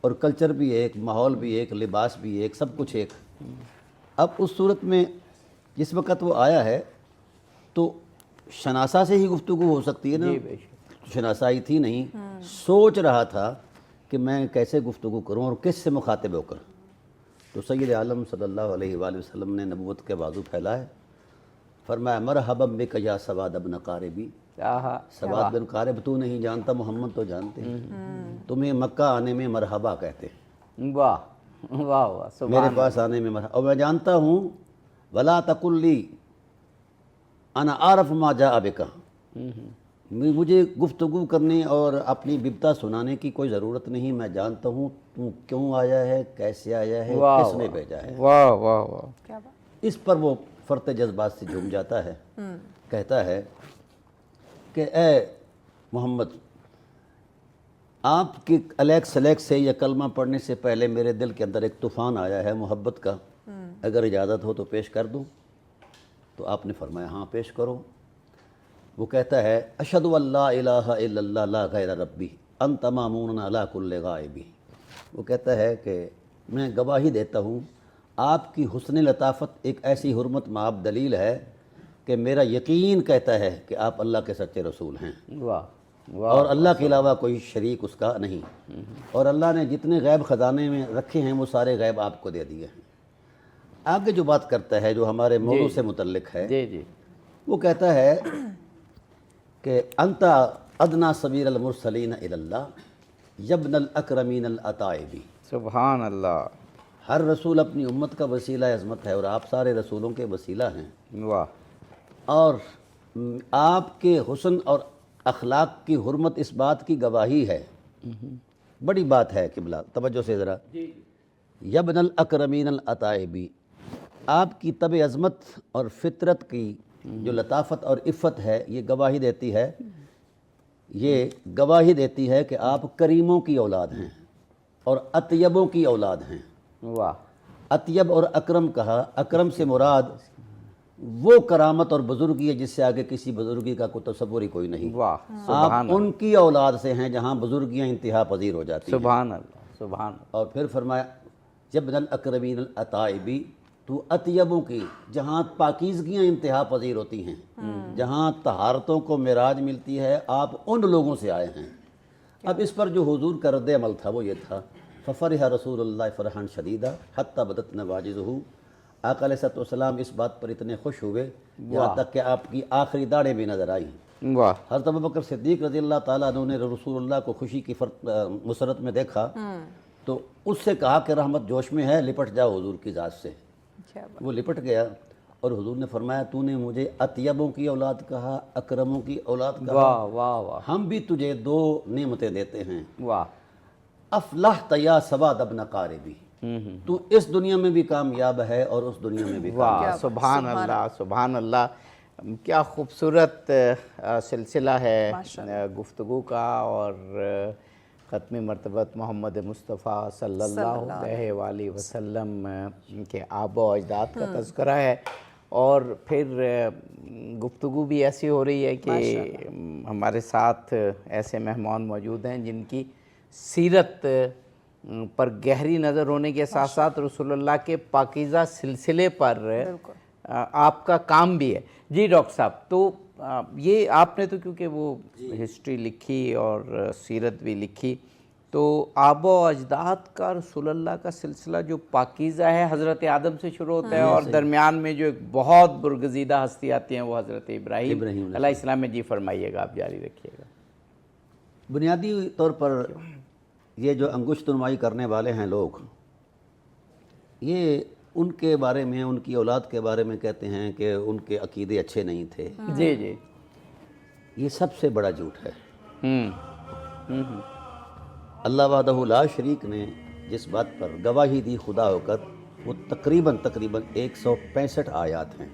اور کلچر بھی ایک، ماحول بھی ایک، لباس بھی ایک، سب کچھ ایک۔ اب اس صورت میں جس وقت وہ آیا ہے تو شناسا سے ہی گفتگو ہو سکتی ہے نا، شناسائی تھی نہیں، سوچ رہا تھا کہ میں کیسے گفتگو کروں اور کس سے مخاطب ہو کر۔ تو سید عالم صلی اللہ علیہ وآلہ وسلم نے نبوت کے بازو پھیلائے، فرمایا مرحبا بک یا سواد ابن قاربی، سواد بن قارب تو نہیں جانتا، محمد تو جانتے ہیں، تمہیں مکہ آنے میں مرحبا کہتے ہیں، واہ واہ واہ، میرے پاس آنے میں مرحبا، اور میں جانتا ہوں ولا تقل لی انا عارف ما جاء بک، مجھے گفتگو کرنے اور اپنی ببتا سنانے کی کوئی ضرورت نہیں، میں جانتا ہوں تو کیوں آیا ہے، کیسے آیا ہے، کس نے بھیجا ہے۔ واہ واہ واہ، کیا بات، اس پر وہ فرط جذبات سے جھوم جاتا ہے، کہتا ہے کہ اے محمد، آپ کی الیک سلیک سے یا کلمہ پڑھنے سے پہلے میرے دل کے اندر ایک طوفان آیا ہے محبت کا، اگر اجازت ہو تو پیش کر دوں؟ تو آپ نے فرمایا ہاں پیش کرو۔ وہ کہتا ہے اشہد ان لا الہ الا اللہ لا غیر ربی انت مامون علی کل غائبی، وہ کہتا ہے کہ میں گواہی دیتا ہوں آپ کی حسن لطافت ایک ایسی حرمت مآب دلیل ہے کہ میرا یقین کہتا ہے کہ آپ اللہ کے سچے رسول ہیں، واہ واہ، اور اللہ کے علاوہ کوئی شریک اس کا نہیں، اور اللہ نے جتنے غیب خزانے میں رکھے ہیں وہ سارے غیب آپ کو دے دیے ہیں۔ آگے جو بات کرتا ہے جو ہمارے موضوع سے متعلق ہے، جی جی، وہ کہتا ہے کہ انت ادنا سبیل المرسلین الی اللہ یبن الاکرمین الاتائبی، سبحان اللہ، ہر رسول اپنی امت کا وسیلہ عظمت ہے اور آپ سارے رسولوں کے وسیلہ ہیں، واہ، اور آپ کے حسن اور اخلاق کی حرمت اس بات کی گواہی ہے، بڑی بات ہے قبلہ، توجہ سے ذرا، یبن الاکرمین الاتائبی، آپ کی طب عظمت اور فطرت کی جو لطافت اور عفت ہے یہ گواہی دیتی ہے، یہ گواہی دیتی ہے کہ آپ کریموں کی اولاد ہیں اور اطیبوں کی اولاد ہیں۔ واہ، اطیب اور اکرم کہا، اکرم سے مراد وہ کرامت اور بزرگی ہے جس سے آگے کسی بزرگی کا کوئی تصور ہی کوئی نہیں، واہ، آپ سبحان ان کی اولاد سے ہیں جہاں بزرگیاں انتہا پذیر ہو جاتی ہیں۔ سبحان اللہ، سبحان اللہ، اور پھر فرمایا جب الاکرمین الاتائبی، تو اطیبوں کی جہاں پاکیزگیاں انتہا پذیر ہوتی ہیں، جہاں طہارتوں کو معراج ملتی ہے، آپ ان لوگوں سے آئے ہیں۔ اب اس پر جو حضور کا رد عمل تھا وہ یہ تھا ففرح رسول اللہ فرحا شدیدا حتی بدت نواجذہ، آقا علیہ الصلوۃ والسلام اس بات پر اتنے خوش ہوئے یہاں تک کہ آپ کی آخری داڑھیں بھی نظر آئیں۔ واہ، حضرت ابوبکر صدیق رضی اللہ تعالیٰ عنہ نے رسول اللہ کو خوشی کی مسرت میں دیکھا تو اس سے کہا کہ رحمت جوش میں ہے، لپٹ جاؤ حضور کی ذات سے۔ کیا بات، وہ لپٹ گیا اور حضور نے فرمایا تو نے مجھے اطیبوں کی اولاد کہا، اکرموں کی اولاد کہا، واہ واہ واہ، ہم بھی تجھے دو نعمتیں دیتے ہیں، واہ، افلحت یا سواد ابن قاربی، تو اس دنیا میں بھی کامیاب ہے اور اس دنیا میں بھی کامیاب۔ واہ، سبحان اللہ، سبحان اللہ، کیا خوبصورت سلسلہ ہے گفتگو کا، اور ختم مرتبت محمد مصطفیٰ صلی اللہ علیہ وآلہ وسلم کے آبا و اجداد کا تذکرہ ہے، اور پھر گفتگو بھی ایسی ہو رہی ہے کہ ہمارے ساتھ ایسے مہمان موجود ہیں جن کی سیرت پر گہری نظر ہونے کے ساتھ ساتھ رسول اللہ کے پاکیزہ سلسلے پر آپ کا کام بھی ہے۔ جی ڈاکٹر صاحب، تو یہ آپ نے تو کیونکہ وہ ہسٹری لکھی اور سیرت بھی لکھی، تو آبا و اجداد کا رسول اللہ کا سلسلہ جو پاکیزہ ہے حضرت آدم سے شروع ہوتا ہے، اور درمیان میں جو ایک بہت برگزیدہ ہستی آتی ہیں وہ حضرت ابراہیم علیہ السلام ہے۔ جی فرمائیے گا، آپ جاری رکھیے گا۔ بنیادی طور پر یہ جو انگشت نمائی کرنے والے ہیں لوگ، یہ ان کے بارے میں، ان کی اولاد کے بارے میں کہتے ہیں کہ ان کے عقیدے اچھے نہیں تھے۔ جی جی، یہ سب سے بڑا جھوٹ ہے۔ اللہ وحدہ لا شریک نے جس بات پر گواہی دی خدا ہو کر، وہ تقریباً 165 آیات ہیں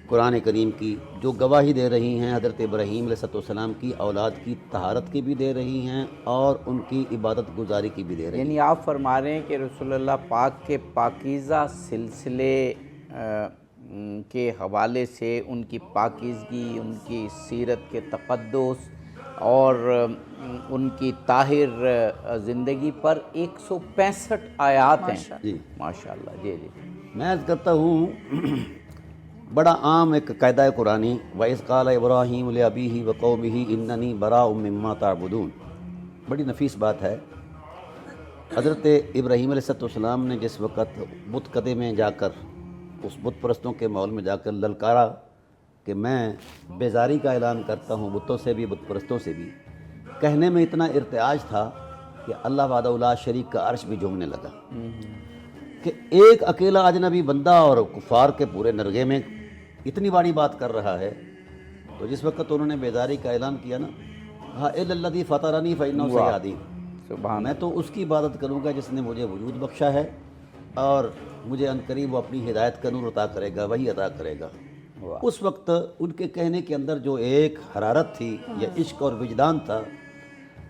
قرآن کریم کی، جو گواہی دے رہی ہیں حضرت ابراہیم علیہ السلام کی اولاد کی طہارت کی بھی دے رہی ہیں اور ان کی عبادت گزاری کی بھی دے رہی ہیں۔ یعنی آپ فرما رہے ہیں کہ رسول اللہ پاک کے پاکیزہ سلسلے کے حوالے سے ان کی پاکیزگی، ان کی سیرت کے تقدس، اور ان کی طاہر زندگی پر 165 آیات ہیں. جی ماشاءاللہ. جی جی. میں عرض کرتا ہوں بڑا عام ایک قاعدہ قرآنی وَإِذْ قَالَ إِبْرَاهِيمُ لِأَبِيهِ وَقَوْمِهِ إِنَّنِي بَرَاءٌ مِّمَّا تَعْبُدُونَ. بڑی نفیس بات ہے. حضرت ابراہیم علیہ السلام نے جس وقت بت کدے میں جا کر اس بت پرستوں کے ماحول میں جا کر للکارا کہ میں بیزاری کا اعلان کرتا ہوں بتوں سے بھی بت پرستوں سے بھی، کہنے میں اتنا ارتعاج تھا کہ اللہ وحدہ لا شریک کا عرش بھی جھومنے لگا کہ ایک اکیلا اجنبی بندہ اور کفار کے پورے نرغے میں اتنی بڑی بات کر رہا ہے. تو جس وقت انہوں نے بیزاری کا اعلان کیا نا، ہاں الا الذی فطرنی فانہ سیہدین، سبحان. میں تو اس کی عبادت کروں گا جس نے مجھے وجود بخشا ہے اور مجھے عنقریب وہ اپنی ہدایت کا نور عطا کرے گا، وہی عطا کرے گا. اس وقت ان کے کہنے کے اندر جو ایک حرارت تھی یا عشق اور وجدان تھا،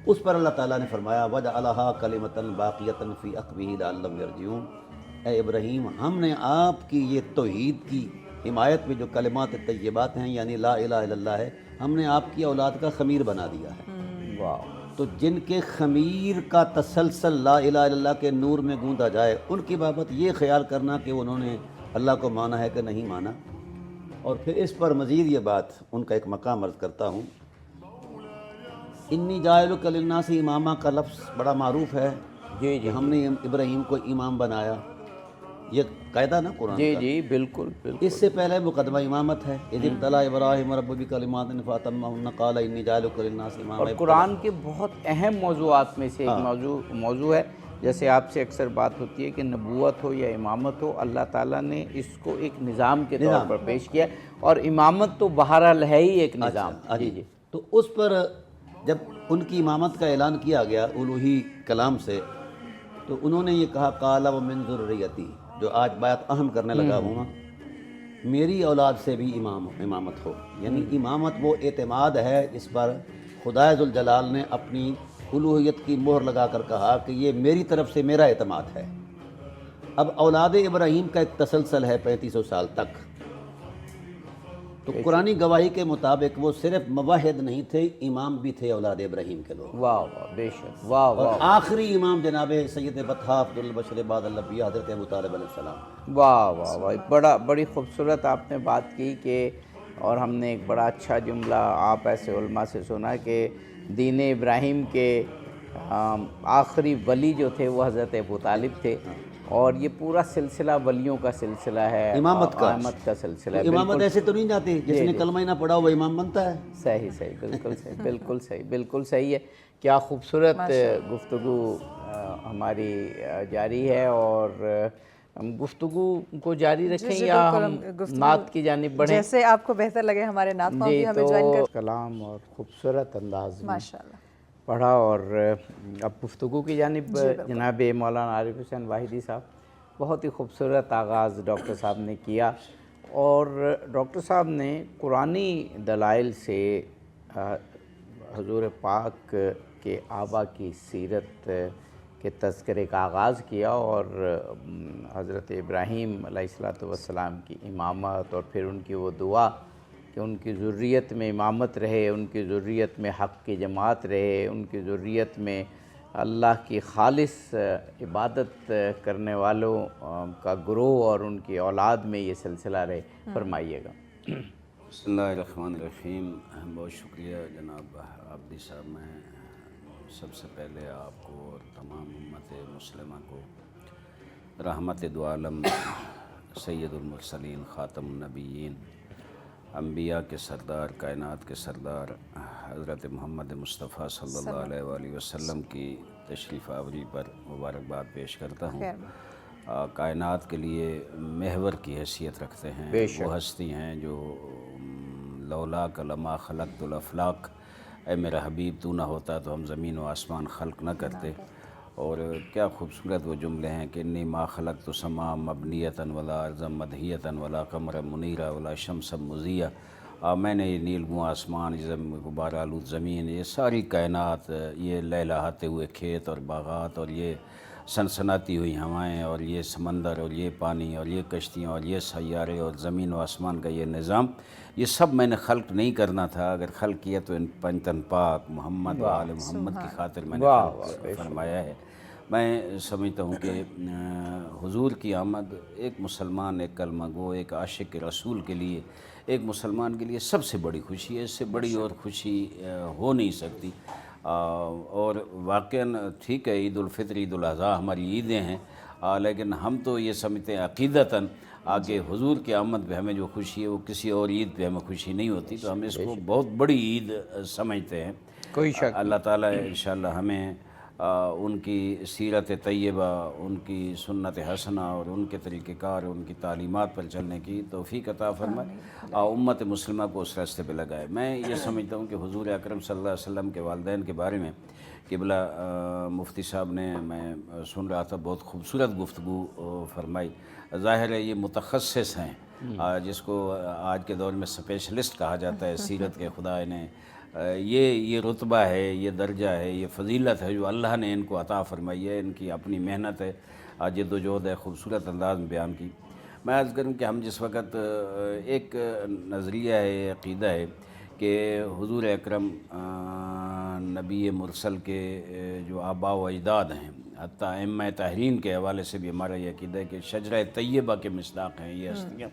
اس پر اللہ تعالیٰ نے فرمایا وَجَعَلَهَا كَلِمَةً بَاقِيَةً فِي عَقْبِهِ لَعَلَّهُمْ يَرْجِعُونَ. اے ابراہیم، ہم نے آپ کی یہ توحید کی حمایت میں جو کلمات طیبات ہیں یعنی لا الہ الا اللہ ہے، ہم نے آپ کی اولاد کا خمیر بنا دیا ہے. واہ. تو جن کے خمیر کا تسلسل لا الہ الا اللہ کے نور میں گوندا جائے، ان کی بابت یہ خیال کرنا کہ انہوں نے اللہ کو مانا ہے کہ نہیں مانا. اور پھر اس پر مزید یہ بات ان کا ایک مقام عرض کرتا ہوں. انی جاعلک للناس امامہ کا لفظ بڑا معروف ہے. جی کہ ہم نے ابراہیم کو امام بنایا، یہ قاعدہ نا قرآن جی کا. جی بالکل بالکل. اس سے پہلے مقدمہ امامت ہے. اذ ابتلى ابراہیم ربہ بکلمات فاتمہن قال انی جاعلک للناس اماما. اور قرآن کے بہت اہم موضوعات میں سے ایک موضوع ہے. جیسے آپ سے اکثر بات ہوتی ہے کہ نبوت ہو یا امامت ہو، اللہ تعالیٰ نے اس کو ایک نظام کے طور پر پیش کیا، اور امامت تو بہرحال ہے ہی ایک نظام. جی جی. تو اس پر جب ان کی امامت کا اعلان کیا گیا الوہی کلام سے، تو انہوں نے یہ کہا قال ومن ذریتی، جو آج بات اہم کرنے لگا ہوں، میری اولاد سے بھی امامت ہو. یعنی امامت وہ اعتماد ہے اس پر خدا ذوالجلال نے اپنی الوہیت کی مہر لگا کر کہا کہ یہ میری طرف سے میرا اعتماد ہے. اب اولاد ابراہیم کا ایک تسلسل ہے 3500 سال تک. تو قرآنی گواہی کے مطابق وہ صرف موحد نہیں تھے، امام بھی تھے اولاد ابراہیم کے لوگ. واہ واہ بے شک. واہ اور واہ. آخری امام جناب سید بطحا عبد البشر بعد الانبیاء حضرت ابو طالب علیہ السلام. واہ واہ واہ. بڑی خوبصورت آپ نے بات کی کہ، اور ہم نے ایک بڑا اچھا جملہ آپ ایسے علماء سے سنا کہ دین ابراہیم کے آخری ولی جو تھے وہ حضرت ابو طالب تھے، اور یہ پورا سلسلہ ولیوں کا سلسلہ ہے، امامت کا سلسلہ ہے. امامت ایسے تو نہیں جاتی جس نے کلمہ ہی نہ پڑھا وہ امام بنتا ہے. صحیح صحیح بالکل صحیح بالکل صحیح بالکل صحیح ہے. کیا خوبصورت گفتگو ہماری جاری ہے، اور ہم گفتگو کو جاری رکھیں یا ہم نعت کی جانب بڑھیں؟ جیسے آپ کو بہتر لگے. ہمارے نعت خواں بھی ہمیں جوائن کر. کلام اور خوبصورت انداز میں ماشاءاللہ پڑھا، اور اب گفتگو کی جانب جناب مولانا عارف حسین واحدی صاحب، بہت ہی خوبصورت آغاز ڈاکٹر صاحب نے کیا. اور ڈاکٹر صاحب نے قرآنی دلائل سے حضور پاک کے آبا کی سیرت کے تذکرے کا آغاز کیا، اور حضرت ابراہیم علیہ السلام کی امامت، اور پھر ان کی وہ دعا کہ ان کی ذریت میں امامت رہے، ان کی ذریت میں حق کی جماعت رہے، ان کی ذریت میں اللہ کی خالص عبادت کرنے والوں کا گروہ اور ان کی اولاد میں یہ سلسلہ رہے. فرمائیے گا. بسم اللہ الرحمن الرحیم. بہت شکریہ جناب عابدی صاحب. میں سب سے پہلے آپ کو اور تمام امت مسلمہ کو رحمت دو عالم سید المرسلین خاتم النبیین انبیاء کے سردار کائنات کے سردار حضرت محمد مصطفیٰ صلی اللہ علیہ وآلہ وسلم کی تشریف آوری پر مبارکباد پیش کرتا ہوں. کائنات کے لیے محور کی حیثیت رکھتے ہیں. وہ ہستی ہیں جو لولاک لما خلقت الافلاق، اے میرا حبیب تو نہ ہوتا تو ہم زمین و آسمان خلق نہ کرتے. اور کیا خوبصورت وہ جملے ہیں کہ انی ما خلقت سما مبنیتاً ولا ارضا مدحیتاً ولا قمر منیرا ولا شمس مضیہ. میں نے یہ نیلگوں آسمان، یہ غبار آلود زمین، یہ ساری کائنات، یہ لہلہاتے ہوئے کھیت اور باغات، اور یہ سنسناتی ہوئی ہوائیں، اور یہ سمندر، اور یہ پانی، اور یہ کشتیاں، اور یہ سیارے، اور زمین و آسمان کا یہ نظام، یہ سب میں نے خلق نہیں کرنا تھا، اگر خلق کیا تو ان پنجتن پاک محمد و آل محمد کی خاطر میں نے خلق فرمایا ہے۔ میں سمجھتا ہوں کہ حضور کی آمد ایک مسلمان، ایک کلمہ گو، ایک عاشق رسول کے لیے، ایک مسلمان کے لیے سب سے بڑی خوشی ہے، اس سے بڑی اور خوشی ہو نہیں سکتی۔ اور واقعاً ٹھیک ہے، عید الفطر، عید الاضحیٰ ہماری عیدیں ہیں، لیکن ہم تو یہ سمجھتے ہیں عقیدتاً کہ حضور کی آمد پہ ہمیں جو خوشی ہے وہ کسی اور عید پہ ہمیں خوشی نہیں ہوتی، تو ہم اس کو بہت بڑی عید سمجھتے ہیں۔ کوئی شک اللہ تعالیٰ انشاءاللہ ہمیں ان کی سیرت طیبہ، ان کی سنت حسنہ اور ان کے طریقہ کار، ان کی تعلیمات پر چلنے کی توفیق عطا فرمائے، امت مسلمہ کو اس راستے پہ لگائے۔ میں یہ سمجھتا ہوں کہ حضور اکرم صلی اللہ علیہ وسلم کے والدین کے بارے میں قبلہ مفتی صاحب نے، میں سن رہا تھا، بہت خوبصورت گفتگو فرمائی۔ ظاہر ہے یہ متخصص ہیں، جس کو آج کے دور میں اسپیشلسٹ کہا جاتا ہے سیرت کے، خدا نے یہ رتبہ ہے، یہ درجہ ہے، یہ فضیلت ہے جو اللہ نے ان کو عطا فرمائی ہے، ان کی اپنی محنت ہے، جد و جہد ہے، خوبصورت انداز میں بیان کی۔ میں عرض کروں کہ ہم جس وقت ایک نظریہ ہے، عقیدہ ہے کہ حضور اکرم نبی مرسل کے جو آباء و اجداد ہیں، حتیٰ ائمہ تحرین کے حوالے سے بھی ہمارا یہ عقیدہ ہے کہ شجرہ طیبہ کے مصداق ہیں یہ ہستیاں،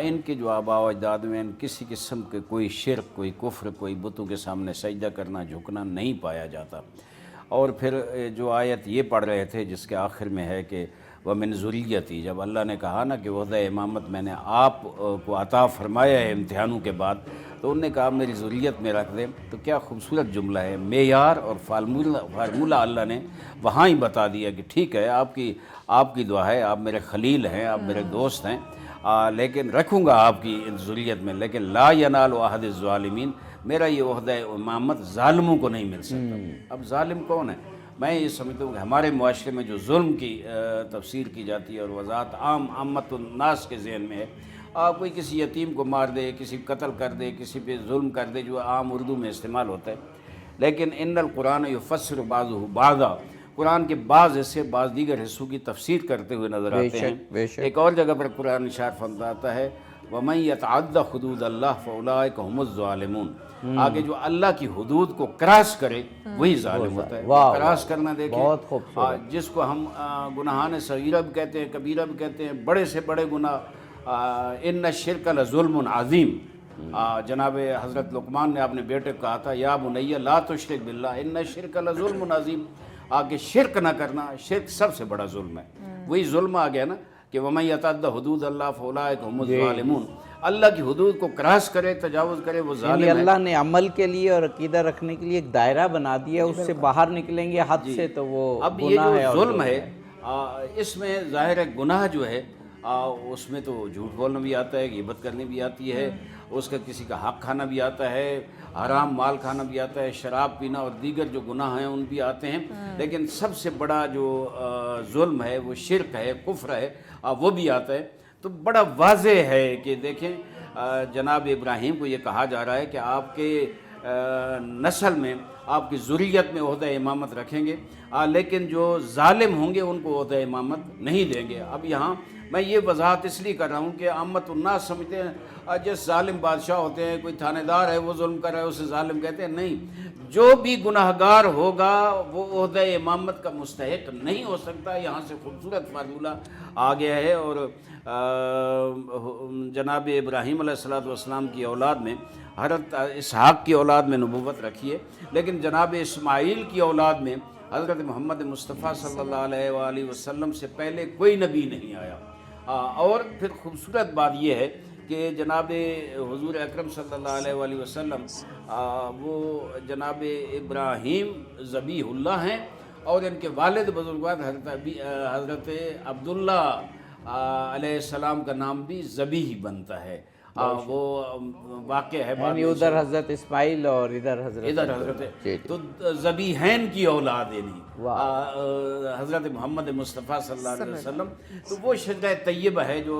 ان کے جو آباء و اجداد میں کسی قسم کے کوئی شرک، کوئی کفر، کوئی بتوں کے سامنے سجدہ کرنا، جھکنا نہیں پایا جاتا۔ اور پھر جو آیت یہ پڑھ رہے تھے جس کے آخر میں ہے کہ وَمِن ذُرِّيَّتِي، جب اللہ نے کہا نا کہ عہدہ امامت میں نے آپ کو عطا فرمایا ہے امتحانوں کے بعد، تو انہوں نے کہا میری ذریت میں رکھ دیں، تو کیا خوبصورت جملہ ہے، معیار اور فارمولہ اللہ نے وہاں ہی بتا دیا کہ ٹھیک ہے، آپ کی دعا ہے، آپ میرے خلیل ہیں، آپ میرے دوست ہیں، لیکن رکھوں گا آپ کی ذریت میں، لیکن لا ینال عہد الظالمین، میرا یہ عہدہ امامت ظالموں کو نہیں مل سکتا۔ اب ظالم کون ہے؟ میں یہ سمجھتا ہوں کہ ہمارے معاشرے میں جو ظلم کی تفسیر کی جاتی ہے اور وضاحت عام عامت الناس کے ذہن میں ہے، کوئی کسی یتیم کو مار دے، کسی قتل کر دے، کسی پہ ظلم کر دے، جو عام اردو میں استعمال ہوتا ہے، لیکن ان القرآن یفسر بعضہ بعضا، قرآن کے بعض حصے بعض دیگر حصوں کی تفسیر کرتے ہوئے نظر آتے ہیں۔ ایک اور جگہ پر قرآن ارشاد فرماتا ہے وَمَن يَتَعَدَّ حُدُودَ اللَّهِ فَأُولَٰئِكَ هُمُ الظَّالِمُونَ، آگے جو اللہ کی حدود کو کراس کرے وہی ظالم ہوتا ہے۔ کراس کرنا دیکھیں، جس کو ہم گناہان صغیرہ بھی کہتے ہیں، کبیرہ بھی کہتے ہیں، بڑے سے بڑے گناہ، ان الشرک لظلم عظیم، جناب حضرت لقمان نے اپنے بیٹے کو کہا تھا یا بنی لا تشرک باللہ ان الشرک لظلم عظیم، آگے شرک نہ کرنا، شرک سب سے بڑا ظلم ہے، وہی ظلم آ گیا نا کہ وَمَن يَتَعَدَّ حُدُودَ اللَّهِ فَأُولَٰئِكَ هُمُ الظَّالِمُونَ، اللہ کی حدود کو کراس کرے، تجاوز کرے، وہ ظالم ہے۔ اللہ نے عمل کے لیے اور عقیدہ رکھنے کے لیے ایک دائرہ بنا دیا، اس سے باہر نکلیں گے حد سے تو وہ اب یہ جو ظلم ہے، اس میں ظاہر ہے گناہ جو ہے اس میں تو جھوٹ بولنا بھی آتا ہے، غیبت کرنی بھی آتی ہے، اس کا کسی کا حق کھانا بھی آتا ہے، حرام مال کھانا بھی آتا ہے، شراب پینا اور دیگر جو گناہ ہیں ان بھی آتے ہیں، لیکن سب سے بڑا جو ظلم ہے وہ شرک ہے، کفر ہے، وہ بھی آتا ہے۔ تو بڑا واضح ہے کہ دیکھیں جناب ابراہیم کو یہ کہا جا رہا ہے کہ آپ کے نسل میں، آپ کی ذریت میں عہدہ امامت رکھیں گے، لیکن جو ظالم ہوں گے ان کو عہدہ امامت نہیں دیں گے۔ اب یہاں میں یہ وضاحت اس لیے کر رہا ہوں کہ عامت الناس سمجھتے ہیں جس ظالم بادشاہ ہوتے ہیں، کوئی تھانے دار ہے وہ ظلم کر رہا ہے اسے ظالم کہتے ہیں، نہیں، جو بھی گناہگار ہوگا وہ عہدہ امامت کا مستحق نہیں ہو سکتا۔ یہاں سے خوبصورت فارمولہ آ گیا ہے، اور جناب ابراہیم علیہ السلام کی اولاد میں حضرت اسحاق کی اولاد میں نبوت رکھی ہے، لیکن جناب اسماعیل کی اولاد میں حضرت محمد مصطفیٰ صلی اللہ علیہ وآلہ وسلم سے پہلے کوئی نبی نہیں آیا۔ اور پھر خوبصورت بات یہ ہے کہ جناب حضور اکرم صلی اللہ علیہ وآلہ وسلم وہ جناب ابراہیم ذبیح اللہ ہیں، اور ان کے والد بزرگوار حضرت عبداللہ علیہ السلام کا نام بھی ذبیح بنتا ہے۔ وہ واقع ہے، یعنی ادھر حضرت اسماعیل اور ادھر حضرت تو ذبیحین کی اولاد، یعنی حضرت محمد مصطفیٰ صلی اللہ علیہ وسلم، تو وہ شجرہ طیبہ ہے جو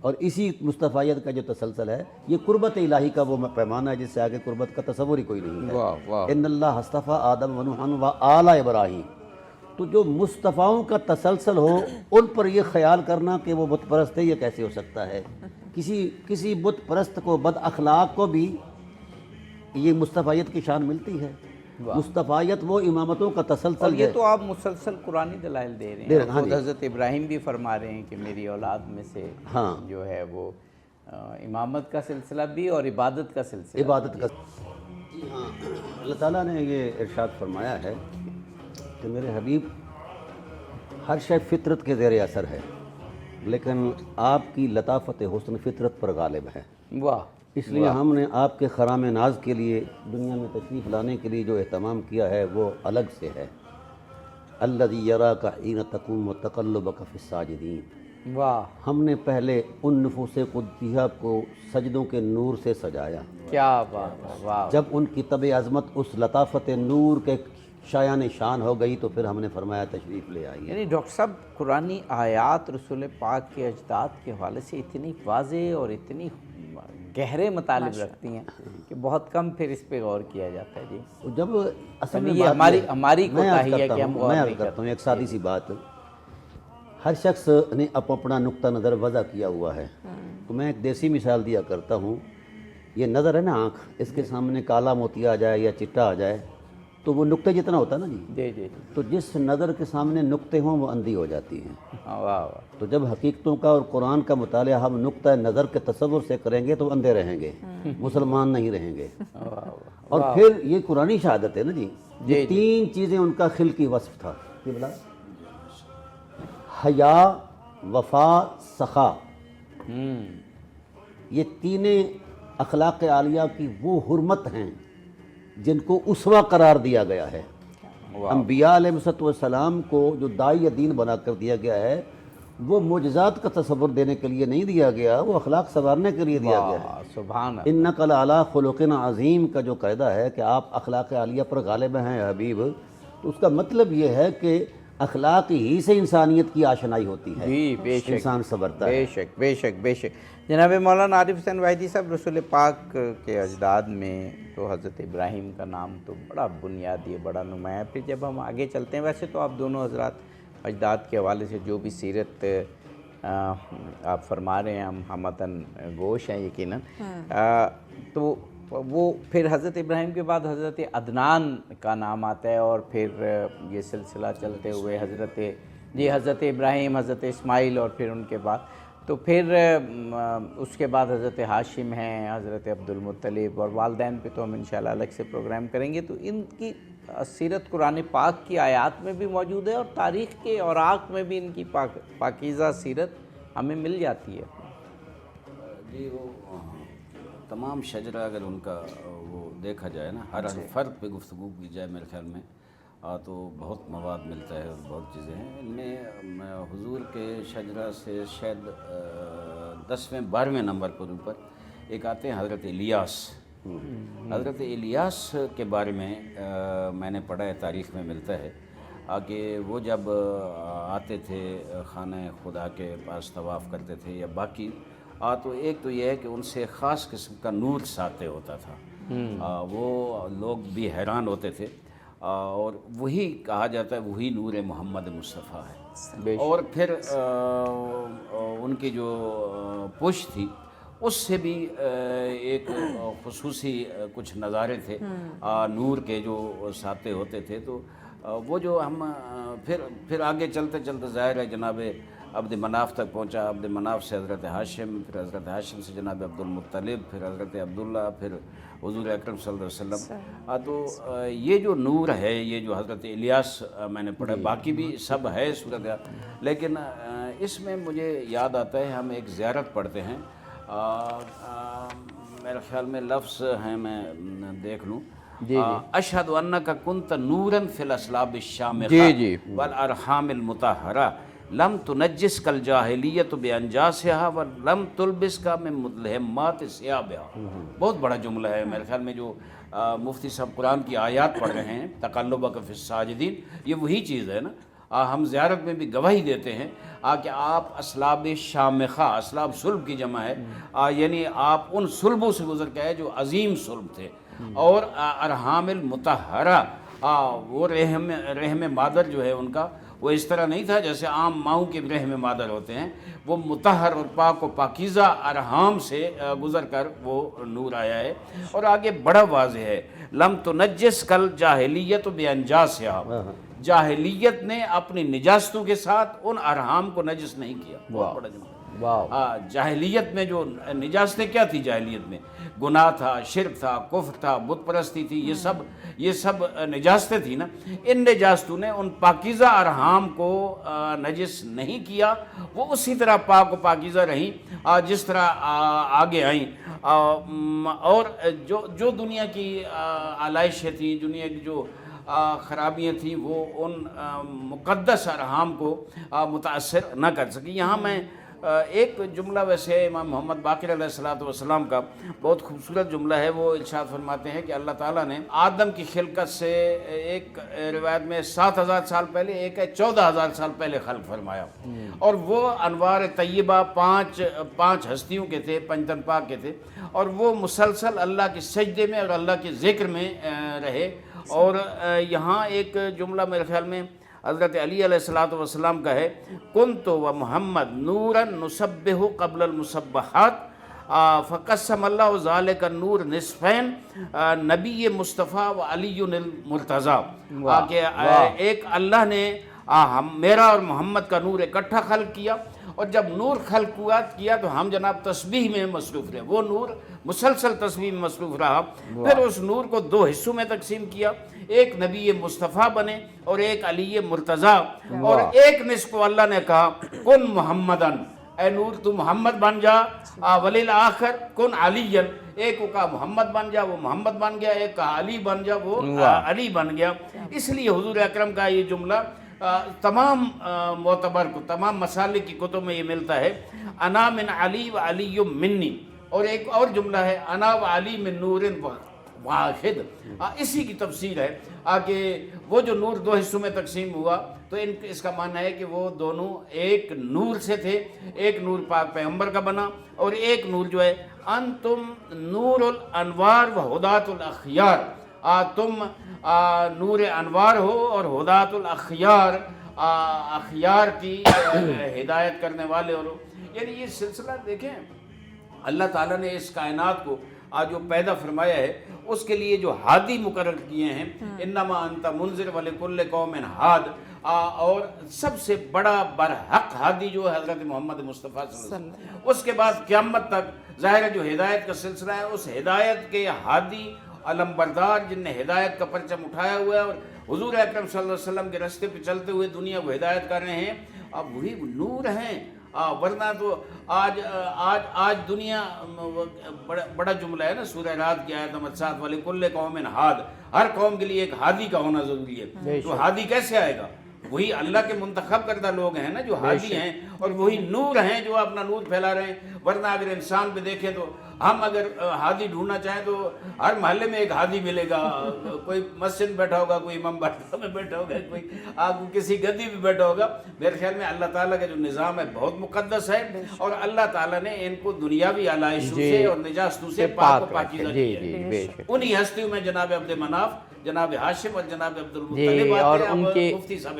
اور اسی مصطفیت کا جو تسلسل ہے یہ قربت الہی کا وہ پیمانہ ہے جس سے آگے قربت کا تصور ہی کوئی نہیں ہے۔ واہ واہ، ان اللہ اصطفیٰ آدم و نوحًا و آل ابراہیم، تو جو مصطفیٰؤں کا تسلسل ہو ان پر یہ خیال کرنا کہ وہ بت پرست ہے، یہ کیسے ہو سکتا ہے؟ کسی بت پرست کو، بد اخلاق کو بھی یہ مصطفیت کی شان ملتی ہے۔ مصطفیت وہ امامتوں کا اور تسلسل یہ ہے۔ تو آپ مسلسل قرآنی دلائل دے رہے ہیں، خود حضرت ابراہیم بھی فرما رہے ہیں کہ میری اولاد میں سے جو ہے وہ امامت کا سلسلہ بھی اور عبادت کا سلسلہ، عبادت کا، جی ہاں، اللہ تعالیٰ نے یہ ارشاد فرمایا ہے کہ میرے حبیب ہر شے فطرت کے زیر اثر ہے، لیکن آپ کی لطافت حسن فطرت پر غالب ہے۔ واہ، اس لیے ہم نے آپ کے خرام ناز کے لیے دنیا میں تشریف لانے کے لیے جو اہتمام کیا ہے وہ الگ سے ہے۔ الذی یراک حین تقوم وتقلبک فی الساجدین، واہ، ہم نے پہلے ان نفوس قدسیہ کو سجدوں کے نور سے سجایا، کیا بات ہے، واہ، جب ان کی طب عظمت اس لطافت نور کے شایان شان ہو گئی تو پھر ہم نے فرمایا تشریف لے آئیے۔ یعنی ڈاکٹر صاحب قرآنی آیات رسول پاک کے اجداد کے حوالے سے اتنی واضح اور اتنی گہرے مطالب رکھتی ہیں کہ بہت کم پھر اس پہ غور کیا جاتا ہے۔ جی، جب اصل میں یہ ہماری میں عرض کوتاہی ہے کرتا کہ ہم ہوں، غور میں نہیں عرض کرتا ہوں ایک سادی سی بات، ہر شخص نے اپنا نقطہ نظر وضع کیا ہوا ہے، تو میں ایک دیسی مثال دیا کرتا ہوں، یہ نظر ہے نا آنکھ، اس کے سامنے کالا موتی آ جائے یا چٹا آ جائے تو وہ نقطے جتنا ہوتا ہے نا جی، جی جی، تو جس نظر کے سامنے نقطے ہوں وہ اندھی ہو جاتی ہیں۔ واہ واہ، تو جب حقیقتوں کا اور قرآن کا مطالعہ ہم نقطہ نظر کے تصور سے کریں گے تو اندھے رہیں گے، مسلمان نہیں رہیں گے۔ اور پھر یہ قرآنی شہادت ہے نا جی، یہ تین چیزیں ان کا خلقی وصف تھا، کہ بلا حیا، وفا، سخا، یہ تینیں اخلاق عالیہ کی وہ حرمت ہیں جن کو اسوہ قرار دیا گیا ہے۔ انبیاء علیہ السلام کو جو داعی دین بنا کر دیا گیا ہے وہ معجزات کا تصور دینے کے لیے نہیں دیا گیا، وہ اخلاق سنوارنے کے لیے دیا گیا ہے۔ سبحان اللہ، انک لعلی خلق عظیم کا جو قاعدہ ہے کہ آپ اخلاق عالیہ پر غالب ہیں حبیب، تو اس کا مطلب یہ ہے کہ اخلاق ہی سے انسانیت کی آشنائی ہوتی ہے، جی بے شک، انسان سنورتا ہے۔ بے شک بے شک بے شک۔ جناب مولانا عارف حسین واحدی صاحب، رسول پاک کے اجداد میں تو حضرت ابراہیم کا نام تو بڑا بنیادی ہے، بڑا نمایاں ہے۔ پھر جب ہم آگے چلتے ہیں، ویسے تو آپ دونوں حضرات اجداد کے حوالے سے جو بھی سیرت آپ فرما رہے ہیں ہم وطن گوش ہیں یقیناً، تو وہ پھر حضرت ابراہیم کے بعد حضرت عدنان کا نام آتا ہے، اور پھر یہ سلسلہ چلتے ہوئے حضرت ابراہیم، حضرت اسماعیل، اور پھر ان کے بعد تو پھر اس کے بعد حضرت ہاشم ہیں، حضرت عبد المطلب، اور والدین پہ تو ہم انشاءاللہ الگ سے پروگرام کریں گے۔ تو ان کی سیرت قرآن پاک کی آیات میں بھی موجود ہے، اور تاریخ کے اوراق میں بھی ان کی پاکیزہ سیرت ہمیں مل جاتی ہے۔ جی، وہ تمام شجرہ اگر ان کا وہ دیکھا جائے نا، ہر فرد پہ گفتگو کی جائے میرے خیال میں تو بہت مواد ملتا ہے اور بہت چیزیں ہیں۔ ان میں حضور کے شجرہ سے شاید 10ویں 12ویں نمبر پر اوپر ایک آتے ہیں حضرت الیاس۔ حضرت الیاس کے بارے میں نے پڑھا ہے، تاریخ میں ملتا ہے کہ وہ جب آتے تھے خانہ خدا کے پاس طواف کرتے تھے یا باقی، تو ایک تو یہ ہے کہ ان سے خاص قسم کا نور ساطع ہوتا تھا، وہ لوگ بھی حیران ہوتے تھے، اور وہی کہا جاتا ہے وہی نور محمد مصطفیٰ ہے۔ اور پھر ان کی جو پشت تھی اس سے بھی ایک خصوصی کچھ نظارے تھے نور کے جو ساطع ہوتے تھے۔ تو وہ جو ہم پھر آگے چلتے چلتے ظاہر ہے جناب عبد مناف تک پہنچا، عبد مناف سے حضرت ہاشم، پھر حضرت ہاشم سے جناب عبد المطلب، پھر حضرت عبداللہ، پھر حضور اکرم صلی اللہ علیہ وسلم۔ تو یہ جو نور ہے، یہ جو حضرت الیاس میں نے پڑھا، باقی بھی سب ہے صورت، لیکن اس میں مجھے یاد آتا ہے ہم ایک زیارت پڑھتے ہیں، میرے خیال میں لفظ ہیں، میں دیکھ لوں، اشہد انک کنت نورا فی الاسلاب الشامخہ والارحام المطہرہ لم تنجس کل جاہلیت بانجاسہا ولم تلبس کا من ملہمات ثیابہا۔ بہت بڑا جملہ ہے میرے خیال میں، جو مفتی صاحب قرآن کی آیات پڑھ رہے ہیں، تقلبک فی الساجدین، یہ وہی چیز ہے نا۔ ہم زیارت میں بھی گواہی دیتے ہیں کہ آپ اسلاب شامخہ، اسلاب صلب کی جمع ہے، یعنی آپ ان صلبوں سے گزر کے آئے جو عظیم صلب تھے، اور ارحام المطہرہ، وہ رحم مادر جو ہے ان کا وہ اس طرح نہیں تھا جیسے عام ماؤں کے رحم مادر ہوتے ہیں، وہ مطہر اور پاک و پاکیزہ ارحام سے گزر کر وہ نور آیا ہے۔ اور آگے بڑا واضح ہے، لم تنجس کل جاہلیت بانجاسہا، جاہلیت نے اپنی نجاستوں کے ساتھ ان ارحام کو نجس نہیں کیا۔ بہت بڑا جملہ۔ جاہلیت میں جو نجاستیں کیا تھی؟ جاہلیت میں گناہ تھا، شرک تھا، کفر تھا، بت پرستی تھی، یہ سب نجاستیں تھیں نا۔ ان نجاستوں نے ان پاکیزہ ارحام کو نجس نہیں کیا، وہ اسی طرح پاک و پاکیزہ رہیں جس طرح آگے آئیں۔ اور جو دنیا کی آلائشیں تھیں، دنیا کی جو خرابیاں تھیں، وہ ان مقدس ارحام کو متاثر نہ کر سکی۔ یہاں میں ایک جملہ ویسے امام محمد باقر علیہ السلام کا بہت خوبصورت جملہ ہے، وہ ارشاد فرماتے ہیں کہ اللہ تعالیٰ نے آدم کی خلقت سے ایک روایت میں 7,000 سال پہلے، ایک ہے 14,000 سال پہلے خلق فرمایا، اور وہ انوار طیبہ پانچ ہستیوں کے تھے، پنجتن پاک کے تھے، اور وہ مسلسل اللہ کے سجدے میں اور اللہ کے ذکر میں رہے۔ اور یہاں ایک جملہ میرے خیال میں حضرت علی علیہ السلام کا ہے، کنت و محمد نورا نسبح قبل المسبحات فقسم اللہ ذالک النور نصفین نبی مصطفیٰ و علی المرتضیٰ، کہ ایک اللہ نے میرا اور محمد کا نور اکٹھا خلق کیا، اور جب نور خلق کیا تو ہم جناب تسبیح میں مصروف رہے، وہ نور مسلسل تسبیح میں مصروف رہا، پھر اس نور کو 2 حصوں میں تقسیم کیا، ایک نبی مصطفیٰ بنے اور ایک علی مرتضیٰ، اور ایک نصف کو اللہ نے کہا کن محمدن، اے نور تو محمد بن جا، وللآخر کن علی، ایک کو کہا محمد بن جا، وہ محمد بن گیا، ایک کہا علی بن جا، وہ علی بن گیا۔ اس لیے حضور اکرم کا یہ جملہ تمام معتبر کو، تمام مسالک کی کتب میں یہ ملتا ہے، انا من علی و علی منی، اور ایک اور جملہ ہے انا و علی من نور واحد۔ اسی کی تفسیر ہے کہ وہ جو نور 2 حصوں میں تقسیم ہوا تو اس کا معنی ہے کہ وہ دونوں ایک نور سے تھے، ایک نور پاک پیغمبر کا بنا، اور ایک نور جو ہے انتم نور الانوار و ہدات الاخیار، تم نور انوار ہو اور ہدات الاخیار، اخیار کی ہدایت کرنے والے ہو۔ یعنی یہ سلسلہ دیکھیں، اللہ تعالیٰ نے اس کائنات کو جو پیدا فرمایا ہے اس کے لیے جو ہادی مقرر کیے ہیں، انما انت منذر ولکل قوم ہاد، اور سب سے بڑا برحق ہادی جو ہے حضرت محمد مصطفیٰ صلی اللہ علیہ وسلم، اس کے بعد قیامت تک ظاہر ہے جو ہدایت کا سلسلہ ہے، اس ہدایت کے ہادی علم بردار جن نے ہدایت کا پرچم اٹھایا ہوا ہے، اور حضور اکرم صلی اللہ علیہ وسلم کے راستے پہ چلتے ہوئے دنیا کو ہدایت کر رہے ہیں، اب وہی نور ہیں۔ ورنہ تو آج دنیا، بڑا جملہ ہے نا سورہ رات کی آیت نمبر 7 وَلِكُلِّ قَوْمٍ ہاد، ہر قوم کے لیے ایک ہادی کا ہونا ضروری ہے، تو ہادی کیسے آئے گا؟ وہی اللہ کے منتخب کردہ لوگ ہیں نا جو ہادی ہیں، اور وہی نور ہیں جو اپنا نور پھیلا رہے ہیں۔ ورنہ اگر انسان پہ دیکھیں تو ہم اگر ہادی ڈھونڈنا چاہیں تو ہر محلے میں ایک ہادی ملے گا، کوئی مسجد میں بیٹھا ہوگا، کوئی امام بارگاہ میں بیٹھا ہوگا، کوئی کسی گدی میں بیٹھا ہوگا۔ میرے خیال میں اللہ تعالیٰ کا جو نظام ہے بہت مقدس ہے، اور اللہ تعالیٰ نے ان کو دنیاوی علائشوں سے اور نجاستوں سے پاک و پاکیزہ کیا ہے۔ انہی ہستیوں میں جناب عبد مناف، جناب ہاشم اور جناب عبد المطلب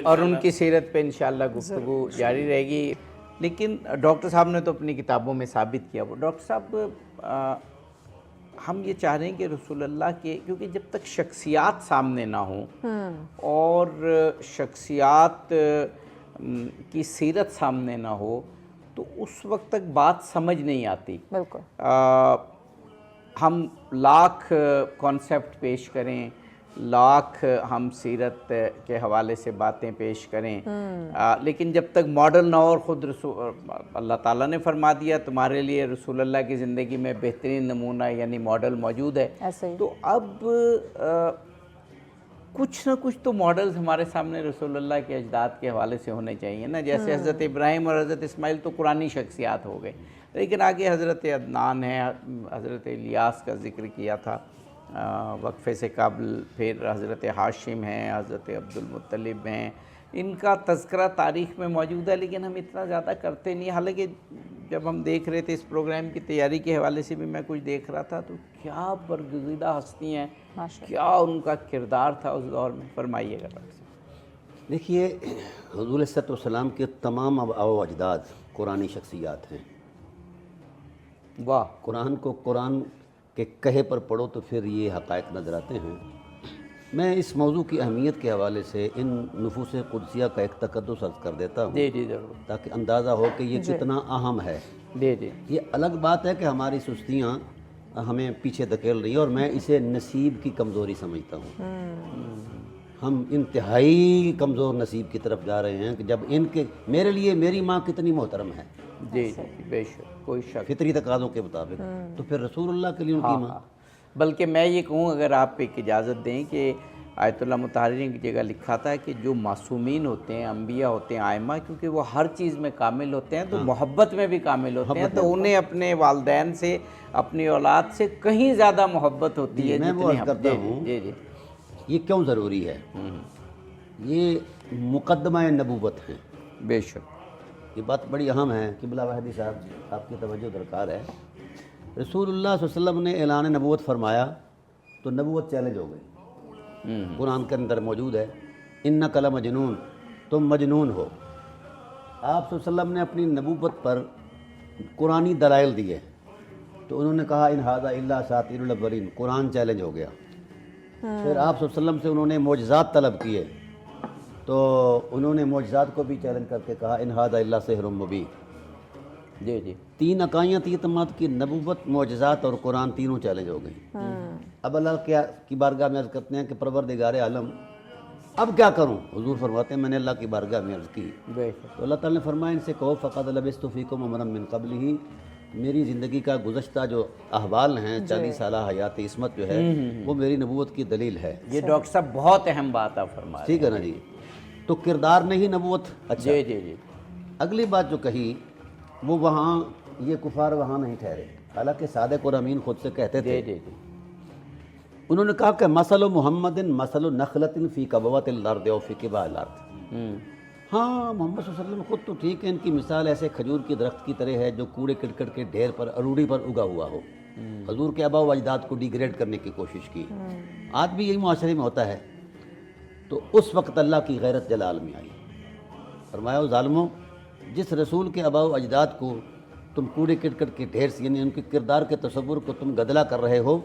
اور ان کی سیرت پہ انشاءاللہ گفتگو جاری رہے گی۔ لیکن ڈاکٹر صاحب نے تو اپنی کتابوں میں ثابت کیا۔ وہ ڈاکٹر صاحب ہم یہ چاہ رہے ہیں کہ رسول اللہ کے، کیونکہ جب تک شخصیات سامنے نہ ہوں اور شخصیات کی سیرت سامنے نہ ہو تو اس وقت تک بات سمجھ نہیں آتی۔ بالکل ہم لاکھ کانسیپٹ پیش کریں، لاکھ ہم سیرت کے حوالے سے باتیں پیش کریں، لیکن جب تک ماڈل نہ ہو، خود اللہ تعالیٰ نے فرما دیا تمہارے لیے رسول اللہ کی زندگی میں بہترین نمونہ یعنی ماڈل موجود ہے، تو اب کچھ نہ کچھ تو ماڈلز ہمارے سامنے رسول اللہ کے اجداد کے حوالے سے ہونے چاہیے نا۔ جیسے حضرت ابراہیم اور حضرت اسماعیل تو قرآنی شخصیات ہو گئے، لیکن آگے حضرت عدنان ہے، حضرت الیاس کا ذکر کیا تھا وقفے سے قبل، پھر حضرت ہاشم ہیں، حضرت عبد المطلب ہیں، ان کا تذکرہ تاریخ میں موجود ہے، لیکن ہم اتنا زیادہ کرتے نہیں. حالانکہ جب ہم دیکھ رہے تھے اس پروگرام کی تیاری کے حوالے سے بھی میں کچھ دیکھ رہا تھا، تو کیا برگزیدہ ہستی ہیں، کیا ان کا کردار تھا اس دور میں. فرمائیے گا ڈاکٹر صاحب. دیکھیے، حضور علیہ السلام کے تمام آباء و اجداد قرآنی شخصیات ہیں. واہ. قرآن کو قرآن کے کہے پر پڑھو تو پھر یہ حقائق نظر آتے ہیں. میں اس موضوع کی اہمیت کے حوالے سے ان نفوس قدسیہ کا ایک تقدس عرض کر دیتا ہوں، جی ضرور. تاکہ اندازہ ہو کہ یہ کتنا اہم ہے. جی. یہ الگ بات ہے کہ ہماری سستیاں ہمیں پیچھے دھکیل رہی ہیں، اور میں اسے نصیب کی کمزوری سمجھتا ہوں. ہم انتہائی کمزور نصیب کی طرف جا رہے ہیں کہ جب ان کے میرے لیے میری ماں کتنی محترم ہے، جی بے شک، کوئی شک. فطری تقاضوں کے مطابق، تو پھر رسول اللہ کے لیے ان کی ماں. بلکہ میں یہ کہوں، اگر آپ ایک اجازت دیں، کہ آیت اللہ مطہرہ نے ایک جگہ لکھا تھا کہ جو معصومین ہوتے ہیں، انبیاء ہوتے ہیں، ائمہ، کیونکہ وہ ہر چیز میں کامل ہوتے ہیں، تو محبت میں بھی کامل ہوتے ہیں، تو انہیں اپنے والدین سے، اپنی اولاد سے کہیں زیادہ محبت ہوتی ہے. میں وہ عرض کرتا ہوں، جی. یہ کیوں ضروری ہے؟ یہ مقدمہ نبوت ہے. بے شک. یہ بات بڑی اہم ہے. قبلہ وحدی صاحب، آپ کی توجہ درکار ہے. رسول اللہ صلی اللہ علیہ وسلم نے اعلان نبوت فرمایا تو نبوت چیلنج ہو گئی. قرآن کے اندر موجود ہے، انک لمجنون، تم مجنون ہو. آپ صلی اللہ علیہ وسلم نے اپنی نبوت پر قرآنی دلائل دیے تو انہوں نے کہا ان ھذا الا اساطیر الاولین. قرآن چیلنج ہو گیا. پھر آپ صلی اللہ علیہ وسلم سے انہوں نے معجزات طلب کیے تو انہوں نے معجزات کو بھی چیلنج کر کے کہا ان ھذا الا سحر مبین. جی. 3 اکائیاں تھی اعتماد کی، نبوت، معجزات اور قرآن، تینوں چیلنج ہو گئیں. اب اللہ کی بارگاہ میں عرض کرتے ہیں کہ پروردگار عالم اب کیا کروں؟ حضور فرماتے ہیں میں نے اللہ کی بارگاہ میں عرض کی تو اللہ تعالیٰ نے فرمایا ان سے کہو فقد لبثت فیکم عمرا من قبلہ، میری زندگی کا گزشتہ جو احوال ہیں، 40 سالہ حیات عصمت جو ہے، وہ میری نبوت کی دلیل ہے. یہ ڈاکٹر صاحب بہت اہم بات آپ فرما رہے ہیں. ٹھیک ہے نا جی. تو کردار نہیں نبوت. اچھا، جی. اگلی بات جو کہی، وہ وہاں یہ کفار وہاں نہیں ٹھہرے، حالانکہ صادق اور امین خود سے کہتے تھے. جی. انہوں نے کہا کہ مثل محمد مثل نخلۃ فی کبوۃ الارض او فی کباء الارض. ہاں، محمد صلی اللہ علیہ وسلم خود تو ٹھیک ہے، ان کی مثال ایسے کھجور کی درخت کی طرح ہے جو کوڑے کرکٹ کے ڈھیر پر، اروڑی پر اگا ہوا ہو. حضور کے آباء و اجداد کو ڈیگریڈ کرنے کی کوشش کی. آج بھی یہی معاشرے میں ہوتا ہے. تو اس وقت اللہ کی غیرت جلال میں آئی. فرمایا ظالموں، جس رسول کے آباء و اجداد کو تم کوڑے کرکٹ کے ڈھیر سے، یعنی ان کے کردار کے تصور کو تم گدلا کر رہے ہو،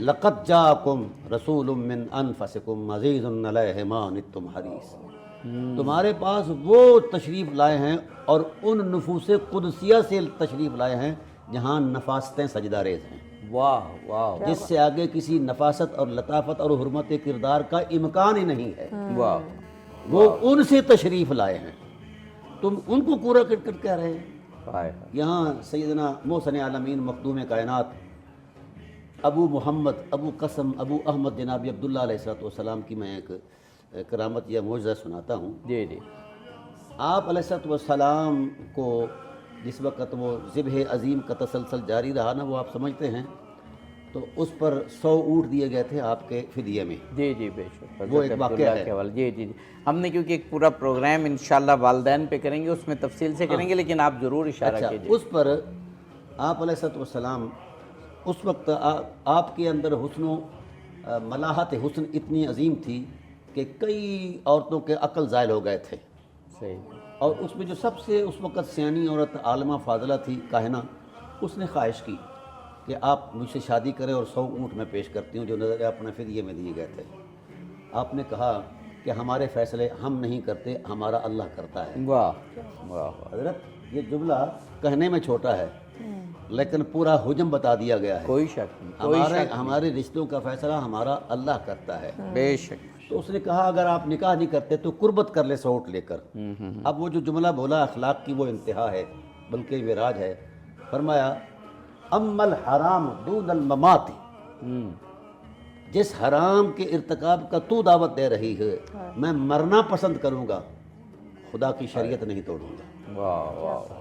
لقد جاءکم رسول من انفسکم عزیز علیہ ما عنتم حریص. تمہارے پاس وہ تشریف لائے ہیں اور ان نفوس قدسیہ سے تشریف لائے ہیں جہاں نفاستیں سجدہ ریز ہیں. واہ. جس سے آگے کسی نفاست اور لطافت اور حرمت کردار کا امکان ہی نہیں ہے. واہ. وہ ان سے تشریف لائے ہیں، تم ان کو کوڑا کرکٹ کہہ رہے ہیں. یہاں سیدنا محسن عالمین مخدوم کائنات ابو محمد، ابو قاسم، ابو احمد جناب عبداللہ علیہ السلام کی میں ایک کرامت یا معجزہ سناتا ہوں. جی. آپ علیہ السلام کو جس وقت وہ ذبح عظیم کا تسلسل جاری رہا نا، وہ آپ سمجھتے ہیں، تو اس پر 100 اونٹ دیے گئے تھے آپ کے فدیے میں. جی بے شک. وہ ایک واقعہ ہے. جی. ہم نے کیونکہ ایک پورا پروگرام انشاءاللہ والدین پہ کریں گے، اس میں تفصیل سے کریں گے، لیکن آپ ضرور اشارہ کیجیے. اس پر آپ علیہ السلام اس وقت آپ کے اندر حسن و ملاحت حسن اتنی عظیم تھی کہ کئی عورتوں کے عقل زائل ہو گئے تھے. صحیح. اور اس میں جو سب سے اس وقت سیانی عورت عالمہ فاضلہ تھی، کاہنہ، اس نے خواہش کی کہ آپ مجھ سے شادی کریں اور 100 اونٹ میں پیش کرتی ہوں جو نظر اپنے فدیے میں دیے گئے تھے. آپ نے کہا کہ ہمارے فیصلے ہم نہیں کرتے، ہمارا اللہ کرتا ہے. واہ. حضرت یہ جملہ کہنے میں چھوٹا ہے لیکن پورا حجم بتا دیا گیا ہے. کوئی شک نہیں. ہمارے رشتوں کا فیصلہ ہمارا اللہ کرتا ہے. بے شک. تو اس نے کہا اگر آپ نکاح نہیں کرتے تو قربت کر لے 100 اونٹ لے کر. اب وہ جو جملہ بولا اخلاق کی وہ انتہا ہے، بلکہ معراج ہے. فرمایا اما الحرام دون الممات، جس حرام کے ارتکاب کا تو دعوت دے رہی ہے میں مرنا پسند کروں گا، خدا کی شریعت نہیں توڑوں گا. واہ.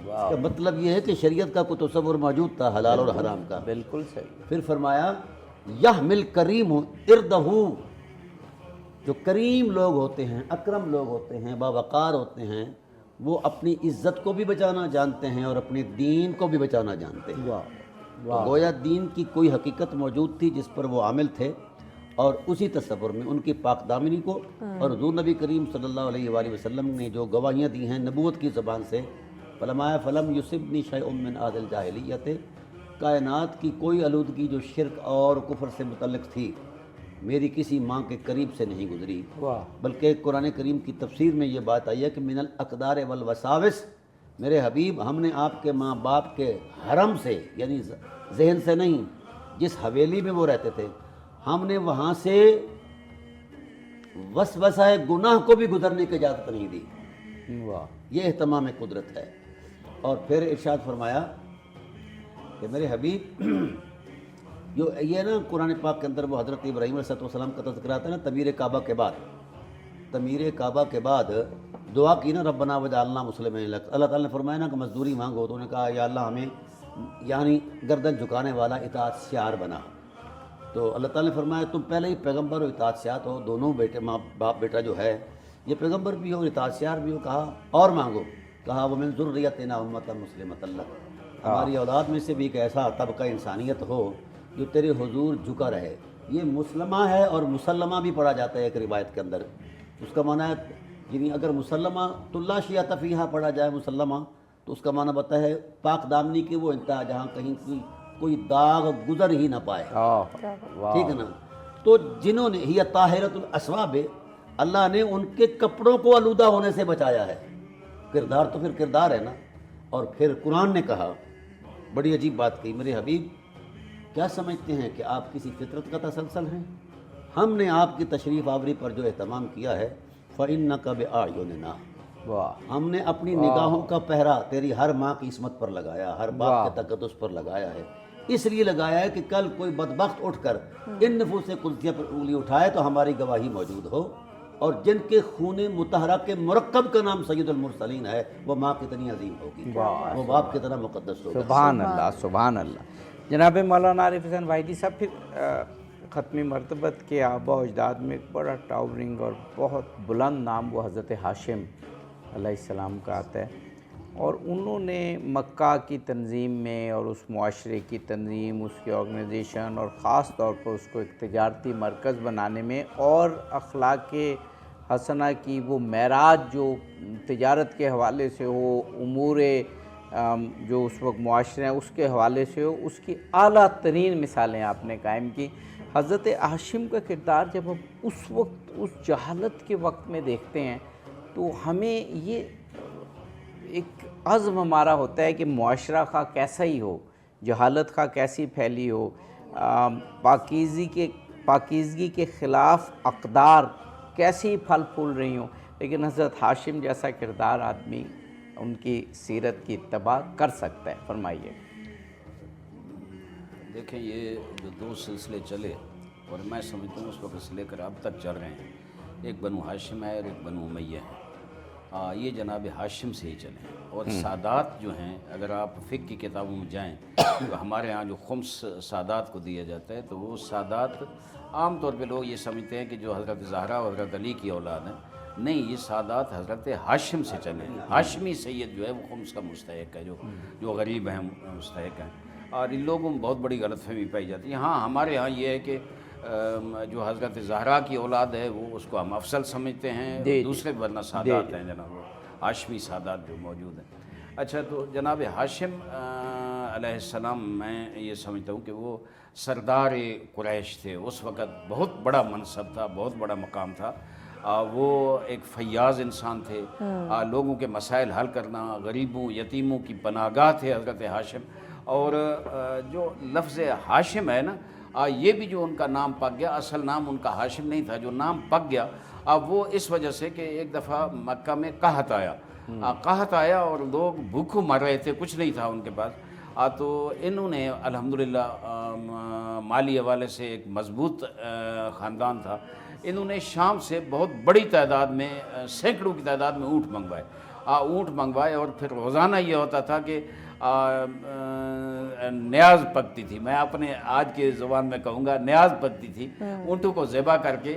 اس کا مطلب یہ ہے کہ شریعت کا کوئی تصور موجود تھا حلال اور حرام کا. بالکل صحیح. پھر فرمایا یحمل کریم اردہ، جو کریم لوگ ہوتے ہیں، اکرم لوگ ہوتے ہیں، باوقار ہوتے ہیں، وہ اپنی عزت کو بھی بچانا جانتے ہیں اور اپنے دین کو بھی بچانا جانتے ہیں۔ تو گویا دین کی کوئی حقیقت موجود تھی جس پر وہ عامل تھے، اور اسی تصور میں ان کی پاک دامنی کو اور حضور نبی کریم صلی اللہ علیہ وآلہ وسلم نے جو گواہیاں دی ہیں نبوت کی زبان سے، فرمایا فلم یصبنی شیء من عہد الجاہلیت، کائنات کی کوئی آلودگی جو شرک اور کفر سے متعلق تھی میری کسی ماں کے قریب سے نہیں گزری، بلکہ قرآن کریم کی تفسیر میں یہ بات آئی ہے کہ من الاقدار والوساوس، میرے حبیب ہم نے آپ کے ماں باپ کے حرم سے، یعنی ذہن سے نہیں، جس حویلی میں وہ رہتے تھے ہم نے وہاں سے وسوسہ گناہ کو بھی گزرنے کی اجازت نہیں دی۔ یہ اہتمام قدرت ہے۔ اور پھر ارشاد فرمایا کہ میرے حبیب جو یہ نا قرآن پاک کے اندر وہ حضرت ابراہیم علیہ السلام کا تذکرہ آتا ہے نا تعمیر کعبہ کے بعد، تعمیر کعبہ کے بعد دعا کی نا ربنا وجعلنا مسلمین لک، اللہ تعالیٰ نے فرمایا نا کہ مزدوری مانگو، تو انہوں نے کہا یا اللہ ہمیں یعنی گردن جھکانے والا اطاعت شعار بنا۔ تو اللہ تعالیٰ نے فرمایا تم پہلے ہی پیغمبر اور اطاعت شعار ہو، دونوں بیٹے ماں باپ بیٹا جو ہے یہ پیغمبر بھی ہو اطاعت شعار بھی ہو، کہا اور مانگو، کہا ومن ذریتنا امۃ مسلمۃ لک، ہماری اولاد میں سے بھی ایک ایسا طبقہ انسانیت ہو جو تیرے حضور جھکا رہے۔ یہ مسلمہ ہے اور مسلمہ بھی پڑھا جاتا ہے ایک روایت کے اندر، اس کا معنی ہے یعنی اگر مسلمہ تو لا شیعۃ فیہا پڑھا جائے مسلمہ تو اس کا معنی بتا ہے پاک دامنی کی وہ انتہا جہاں کہیں کوئی داغ گزر ہی نہ پائے، ٹھیک ہے نا۔ تو جنہوں نے ہی طاہرۃ الاسواب، اللہ نے ان کے کپڑوں کو آلودہ ہونے سے بچایا ہے۔ کردار تو پھر کردار ہے نا۔ اور پھر قرآن نے کہا، بڑی عجیب بات کہی، میرے حبیب کیا سمجھتے ہیں کہ آپ کسی فطرت کا تسلسل ہیں؟ ہم نے آپ کی تشریف آوری پر جو اہتمام کیا ہے فَإِنَّكَ بِأَعْيُنِنَا، ہم نے اپنی نگاہوں کا پہرا تیری ہر ماں کی عصمت پر لگایا، ہر باپ کے تقدس پر لگایا ہے، اس لیے لگایا ہے کہ کل کوئی بدبخت اٹھ کر ان نفوس قدسیہ پر انگلی اٹھائے تو ہماری گواہی موجود ہو، اور جن کے خون مطہرہ کے مرکب کا نام سید المرسلین ہے وہ ماں کتنی عظیم ہوگی، وہ باپ کتنا مقدس ہوگا۔ سبحان اللہ، سبحان اللہ۔ جناب مولانا عارف حسین واحدی صاحب، پھر ختم مرتبت کے آباء و اجداد میں ایک بڑا ٹاورنگ اور بہت بلند نام وہ حضرت ہاشم علیہ السلام کا آتا ہے، اور انہوں نے مکہ کی تنظیم میں اور اس معاشرے کی تنظیم، اس کی آرگنائزیشن اور خاص طور پر اس کو ایک تجارتی مرکز بنانے میں اور اخلاق حسنہ کی وہ معراج جو تجارت کے حوالے سے ہو، امور جو اس وقت معاشرے ہیں اس کے حوالے سے ہو، اس کی اعلیٰ ترین مثالیں آپ نے قائم کی۔ حضرت ہاشم کا کردار جب ہم اس وقت اس جہالت کے وقت میں دیکھتے ہیں تو ہمیں یہ ایک عزم ہمارا ہوتا ہے کہ معاشرہ خواہ کیسا ہی ہو، جہالت خواہ کیسی پھیلی ہو، پاکیزگی کے خلاف اقدار کیسی پھل پھول رہی ہوں، لیکن حضرت ہاشم جیسا کردار آدمی ان کی سیرت کی اتباع کر سکتا ہے۔ فرمائیے۔ دیکھیں یہ جو دو سلسلے چلے اور میں سمجھتا ہوں اس وقت سے لے کر اب تک چل رہے ہیں، ایک بنو ہاشم ہے اور ایک بنو امیہ ہے، یہ جناب ہاشم سے ہی چلے ہیں۔ اور سادات جو ہیں اگر آپ فقہ کی کتابوں میں جائیں تو ہمارے ہاں جو خمس سادات کو دیا جاتا ہے تو وہ سادات عام طور پہ لوگ یہ سمجھتے ہیں کہ جو حضرت زہرا اور حضرت علی کی اولاد ہیں، نہیں، یہ سادات حضرت ہاشم سے چلے ہیں۔ ہاشمی سید جو ہے وہ خمس کا مستحق ہے، جو غریب ہیں مستحق ہیں، اور ان لوگوں میں بہت بڑی غلط فہمی پائی جاتی ہے۔ ہاں ہمارے ہاں یہ ہے کہ جو حضرت زہرا کی اولاد ہے وہ اس کو ہم افضل سمجھتے ہیں، دوسرے ورنہ سادات ہیں جناب، ہاشمی سادات جو موجود ہیں۔ اچھا، تو جناب ہاشم علیہ السلام میں یہ سمجھتا ہوں کہ وہ سردار قریش تھے، اس وقت بہت بڑا منصب تھا، بہت بڑا مقام تھا، وہ ایک فیاض انسان تھے، لوگوں کے مسائل حل کرنا، غریبوں یتیموں کی پناہ گاہ تھے حضرت ہاشم۔ اور جو لفظ ہاشم ہے نا، یہ بھی جو ان کا نام پک گیا، اصل نام ان کا ہاشم نہیں تھا، جو نام پک گیا وہ اس وجہ سے کہ ایک دفعہ مکہ میں قحط آیا اور لوگ بھوکوں مر رہے تھے، کچھ نہیں تھا ان کے پاس، تو انہوں نے الحمدللہ مالی حوالے سے ایک مضبوط خاندان تھا، انہوں نے شام سے بہت بڑی تعداد میں، سینکڑوں کی تعداد میں اونٹ منگوائے، اور پھر روزانہ یہ ہوتا تھا کہ نیاز پکتی تھی، میں اپنے آج کے زبان میں کہوں گا نیاز پکتی تھی، اونٹوں کو ذبح کر کے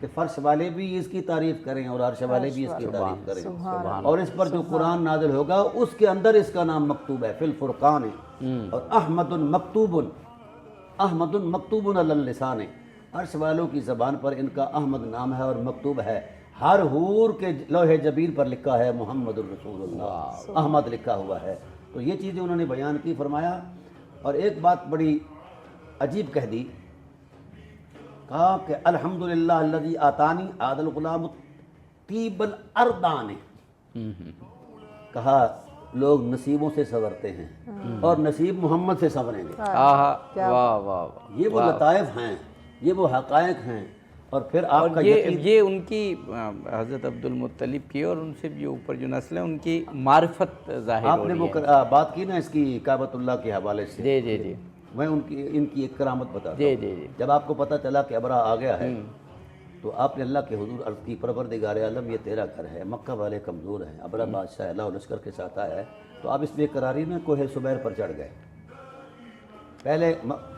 کہ فرش والے بھی اس کی تعریف کریں اور عرش والے بھی اس کی تعریف کریں، اور اس پر جو قرآن نازل ہوگا اس کے اندر اس کا نام مکتوب ہے، فی الفرقان ہے، اور احمد مکتوب علی اللسان، عرش والوں کی زبان پر ان کا احمد نام ہے اور مکتوب ہے، ہر حور کے لوح جبین پر لکھا ہے محمد الرسول اللہ، احمد لکھا ہوا ہے۔ تو یہ چیزیں انہوں نے بیان کی، فرمایا۔ اور ایک بات بڑی عجیب کہہ دی، کہا کہ الحمدللہ الذی آتانی عاد الغلام طیب الاردان، کہا لوگ نصیبوں سے سنورتے ہیں اور نصیب محمد سے سنوریں گے۔ واہ واہ، یہ وہ لطائف ہیں، یہ وہ حقائق ہیں۔ اور پھر آپ کا یہ ان کی حضرت عبد المطلب کی اور ان سے بھی اوپر جو نسل ہے ان کی معرفت ظاہر آپ ہو نے رہی وہ ہے۔ بات کی نا اس کی کعبۃ اللہ کے حوالے سے، جی جی جی میں ان کی ایک کرامت بتاتا جی ہوں۔ جی جی جب آپ کو پتہ چلا کہ ابرہ آ گیا ہے تو آپ نے اللہ کے حضور عرض کی، پروردگار عالم یہ تیرا گھر ہے، مکہ والے کمزور ہیں، ابرہ بادشاہ اللہ و لشکر کے ساتھ آیا ہے، تو آپ اس بے قراری میں کوہ سبیر پر چڑھ گئے۔ پہلے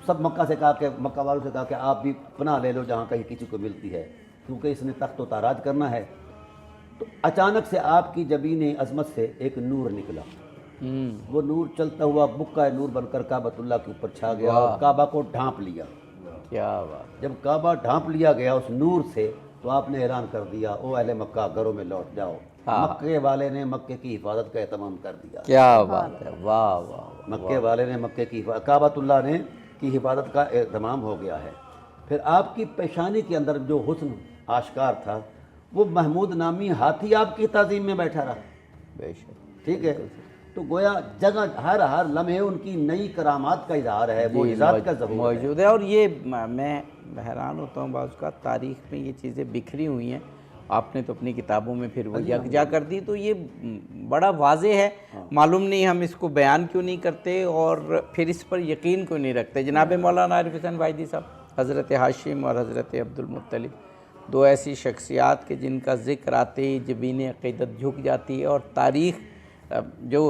سب مکہ سے کہا کہ مکہ والوں سے کہا کہ آپ بھی پناہ لے لو جہاں کہیں کسی کو ملتی ہے، کیونکہ اس نے تخت و تاراج کرنا ہے۔ تو اچانک سے آپ کی جبین عظمت سے ایک نور نکلا، وہ نور چلتا ہوا بکہ نور بن کر کعبۃ اللہ کے اوپر چھا گیا اور کعبہ کو ڈھانپ لیا۔ کیا بات، جب کعبہ ڈھانپ لیا گیا اس نور سے تو آپ نے اعلان کر دیا، او اہل مکہ گھروں میں لوٹ جاؤ۔ مکے والے نے مکے کی حفاظت کا اہتمام کر دیا، کیا بات ہے، واہ واہ، مکے والے نے مکے کی حفاظت، کعبۃ اللہ نے کی حفاظت کا اہتمام ہو گیا ہے۔ پھر آپ کی پیشانی کے اندر جو حسن آشکار تھا، وہ محمود نامی ہاتھی آپ کی تعظیم میں بیٹھا رہا، بے شک، ٹھیک ہے۔ تو گویا جگہ ہر لمحے ان کی نئی کرامات کا اظہار ہے، وہ ذات کا ظہور ہے۔ موجود ہے۔ اور یہ میں حیران ہوتا ہوں بعض کا، تاریخ میں یہ چیزیں بکھری ہوئی ہیں، آپ نے تو اپنی کتابوں میں پھر وہ یکجا کر دی، تو یہ بڑا واضح ہے، معلوم نہیں ہم اس کو بیان کیوں نہیں کرتے اور پھر اس پر یقین کیوں نہیں رکھتے۔ جناب مولانا عارف حسین وائیدی صاحب، حضرت ہاشم اور حضرت عبد المطلب، دو ایسی شخصیات کے جن کا ذکر آتے ہی جبین عقیدت جھک جاتی ہے، اور تاریخ جو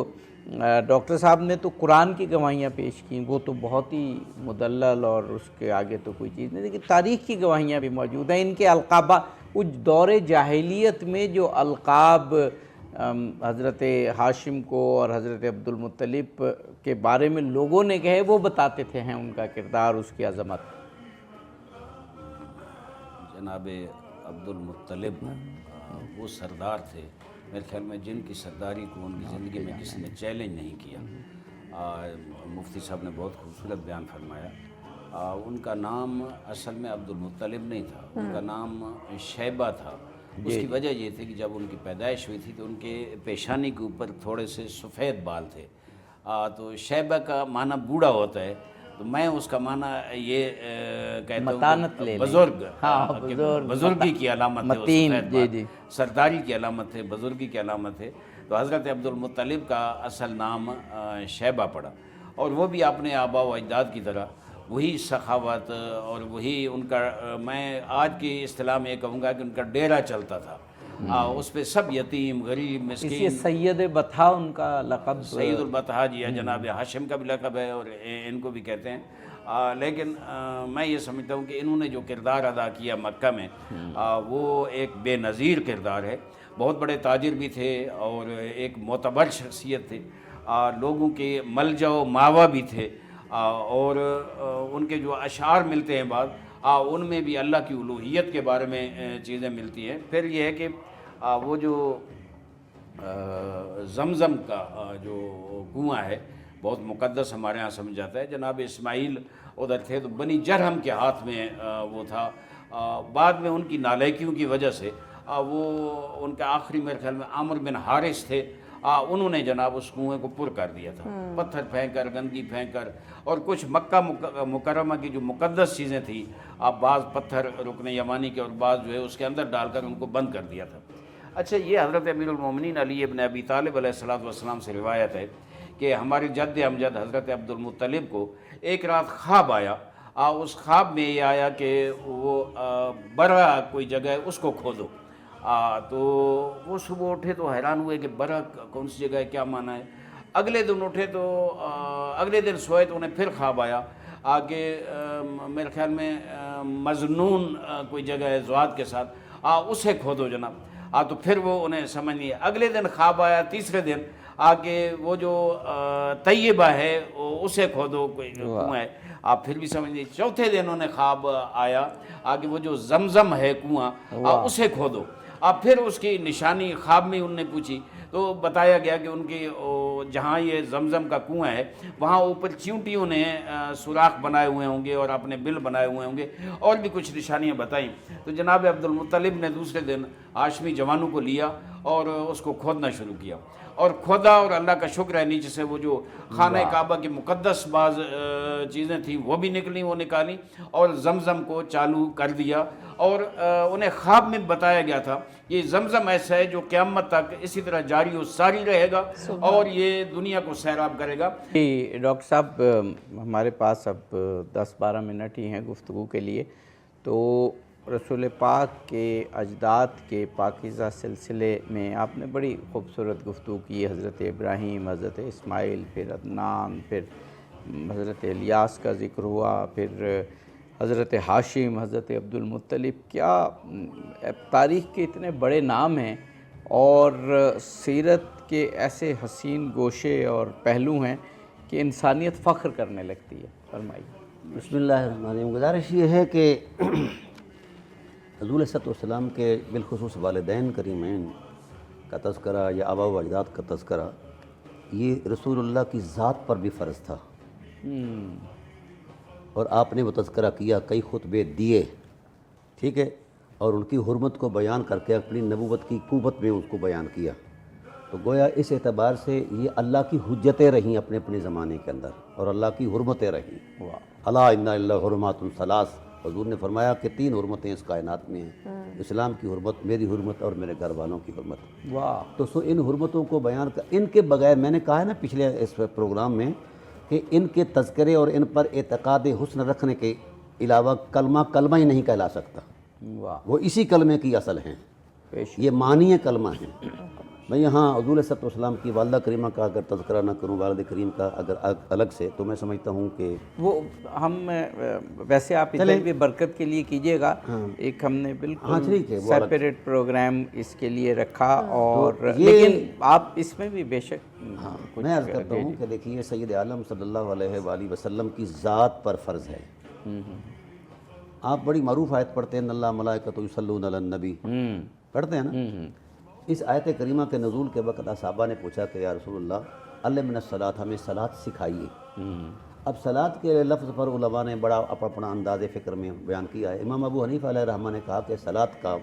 ڈاکٹر صاحب نے تو قرآن کی گواہیاں پیش کیں، وہ تو بہت ہی مدلل اور اس کے آگے تو کوئی چیز نہیں، لیکن تاریخ کی گواہیاں بھی موجود ہیں۔ ان کے القابہ، اس دور جاہلیت میں جو القاب حضرت ہاشم کو اور حضرت عبد المطلب کے بارے میں لوگوں نے کہے، وہ بتاتے تھے ہیں ان کا کردار، اس کی عظمت۔ جناب عبد المطلب وہ سردار تھے میرے خیال میں جن کی سرداری کو ان کی زندگی میں کسی نے چیلنج نہیں کیا۔ مفتی صاحب نے بہت خوبصورت بیان فرمایا۔ ان کا نام اصل میں عبد المطلب نہیں تھا، ان کا نام شیبہ تھا۔ اس کی وجہ یہ تھی کہ جب ان کی پیدائش ہوئی تھی تو ان کے پیشانی کے اوپر تھوڑے سے سفید بال تھے، تو شیبہ کا معنی بوڑھا ہوتا ہے، تو میں اس کا معنی یہ کہتا ہوں کہ بزرگ، بزرگی کی علامت ہے، سفید بال سرداری کی علامت ہے، بزرگی کی علامت ہے۔ تو حضرت عبد المطلب کا اصل نام شیبہ پڑا، اور وہ بھی اپنے آبا و اجداد کی طرح وہی سخاوت اور وہی ان کا، میں آج کی اصطلاح میں یہ کہوں گا کہ ان کا ڈیرا چلتا تھا، اس پہ سب یتیم غریب مسکین۔ سید بطحا ان کا لقب، سید البطحا جی ہے، جناب ہاشم کا بھی لقب ہے اور ان کو بھی کہتے ہیں۔ لیکن میں یہ سمجھتا ہوں کہ انہوں نے جو کردار ادا کیا مکہ میں، وہ ایک بے نظیر کردار ہے۔ بہت بڑے تاجر بھی تھے اور ایک معتبر شخصیت تھے، لوگوں کے ملجا و ماوا بھی تھے، اور ان کے جو اشعار ملتے ہیں بعض، ان میں بھی اللہ کی الوہیت کے بارے میں چیزیں ملتی ہیں۔ پھر یہ ہے کہ وہ جو زمزم کا جو کنواں ہے بہت مقدس ہمارے ہاں سمجھ جاتا ہے۔ جناب اسماعیل ادھر تھے تو بنی جرہم کے ہاتھ میں وہ تھا، بعد میں ان کی نالائکیوں کی وجہ سے وہ ان کا آخری میرے خیال میں عامر بن حارث تھے، انہوں نے جناب اس کنویں کو پر کر دیا تھا، پتھر پھینک کر، گندگی پھینک کر، اور کچھ مکہ مکرمہ کی جو مقدس چیزیں تھیں، بعض پتھر رکن یمانی کے اور بعض جو ہے اس کے اندر ڈال کر ان کو بند کر دیا تھا۔ اچھا، یہ حضرت امیر المومنین علی ابن ابی طالب علیہ السلام سے روایت ہے کہ ہمارے جد امجد حضرت عبد المطلب کو ایک رات خواب آیا، اس خواب میں یہ آیا کہ وہ برا کوئی جگہ ہے اس کو کھودو، تو وہ صبح اٹھے تو حیران ہوئے کہ برا کون سی جگہ ہے، کیا معنی ہے۔ اگلے دن اٹھے تو اگلے دن سوئے تو انہیں پھر خواب آیا کہ میرے خیال میں مظنون کوئی جگہ ہے زواد کے ساتھ، اسے کھودو جناب۔ تو پھر وہ انہیں سمجھ نہیں، اگلے دن خواب آیا، تیسرے دن کہ وہ جو طیبہ ہے اسے کھودو، کوئی کنواں ہے، آپ پھر بھی سمجھ نہیں۔ چوتھے دن انہیں خواب آیا کہ وہ جو زمزم ہے کنواں اسے کھودو۔ پھر اس کی نشانی خواب میں انہوں نے پوچھی تو بتایا گیا کہ ان کی جہاں یہ زمزم کا کنواں ہے وہاں اوپر چیونٹیوں نے سوراخ بنائے ہوئے ہوں گے اور اپنے بل بنائے ہوئے ہوں گے، اور بھی کچھ نشانیاں بتائیں۔ تو جناب عبد المطلب نے دوسرے دن ہاشمی جوانوں کو لیا اور اس کو کھودنا شروع کیا، اور کھودا، اور اللہ کا شکر ہے نیچے سے وہ جو خانہ کعبہ کی مقدس بعض چیزیں تھیں وہ بھی نکلیں، وہ نکالی اور زمزم کو چالو کر دیا۔ اور انہیں خواب میں بتایا گیا تھا یہ زمزم ایسا ہے جو قیامت تک اسی طرح جاری و ساری رہے گا اور یہ دنیا کو سیراب کرے گا۔ ڈاکٹر صاحب ہمارے پاس اب 10-12 منٹ ہی ہیں گفتگو کے لیے، تو رسول پاک کے اجداد کے پاکیزہ سلسلے میں آپ نے بڑی خوبصورت گفتگو کی، حضرت ابراہیم، حضرت اسماعیل، پھر عدنان، پھر حضرت الیاس کا ذکر ہوا، پھر حضرت ہاشم، حضرت عبد المطلب۔ کیا تاریخ کے اتنے بڑے نام ہیں اور سیرت کے ایسے حسین گوشے اور پہلو ہیں کہ انسانیت فخر کرنے لگتی ہے۔ فرمائیے۔ بسم اللہ الرحمن الرحیم۔ گزارش یہ ہے کہ حضور صلی اللہ علیہ وسلم کے بالخصوص والدین کریمین کا تذکرہ یا آباء و اجداد کا تذکرہ یہ رسول اللہ کی ذات پر بھی فرض تھا، اور آپ نے وہ تذکرہ کیا، کئی خطبے دیے، ٹھیک ہے، اور ان کی حرمت کو بیان کر کے اپنی نبوت کی قوت میں اس کو بیان کیا۔ تو گویا اس اعتبار سے یہ اللہ کی حجتیں رہیں اپنے اپنے زمانے کے اندر، اور اللہ کی حرمتیں رہیں۔ الا ان اللہ حرمات ثلاث، حضور نے فرمایا کہ 3 حرمتیں اس کائنات میں ہیں، اسلام کی حرمت، میری حرمت اور میرے گھر والوں کی حرمت۔ تو ان حرمتوں کو بیان کر، ان کے بغیر، میں نے کہا ہے نا پچھلے اس پروگرام میں کہ ان کے تذکرے اور ان پر اعتقاد حسن رکھنے کے علاوہ کلمہ ہی نہیں کہلا سکتا۔ وہ اسی کلمے کی اصل ہیں، یہ معنی کلمہ ہیں۔ میں یہاں حضور صلی اللہ علیہ وسلم کی والدہ کریمہ کا اگر تذکرہ نہ کروں، والد کریم کا اگر الگ سے، تو میں سمجھتا ہوں کہ وہ ہم ویسے آپ ادھر بھی برکت کے لیے کیجئے گا، ایک ہم نے بالکل سیپریٹ پروگرام اس کے لیے رکھا، اور لیکن آپ اس میں بھی بے شک میں عرض کرتا ہوں کہ دیکھیے سید عالم صلی اللہ علیہ وآلہ وسلم کی ذات پر فرض ہے۔ آپ بڑی معروف آیت پڑھتے ہیں، ان اللہ ملائکۃ یصلون علی النبی، پڑھتے ہیں نا؟ اس آیت کریمہ کے نزول کے وقت صحابہ نے پوچھا کہ یا رسول اللہ علمنا الصلاۃ، ہمیں صلاۃ سکھائیے۔ اب صلاۃ کے لفظ پر علماء نے بڑا اپنا انداز فکر میں بیان کیا ہے۔ امام ابو حنیفہ علیہ الرحمہ نے کہا کہ صلاۃ کا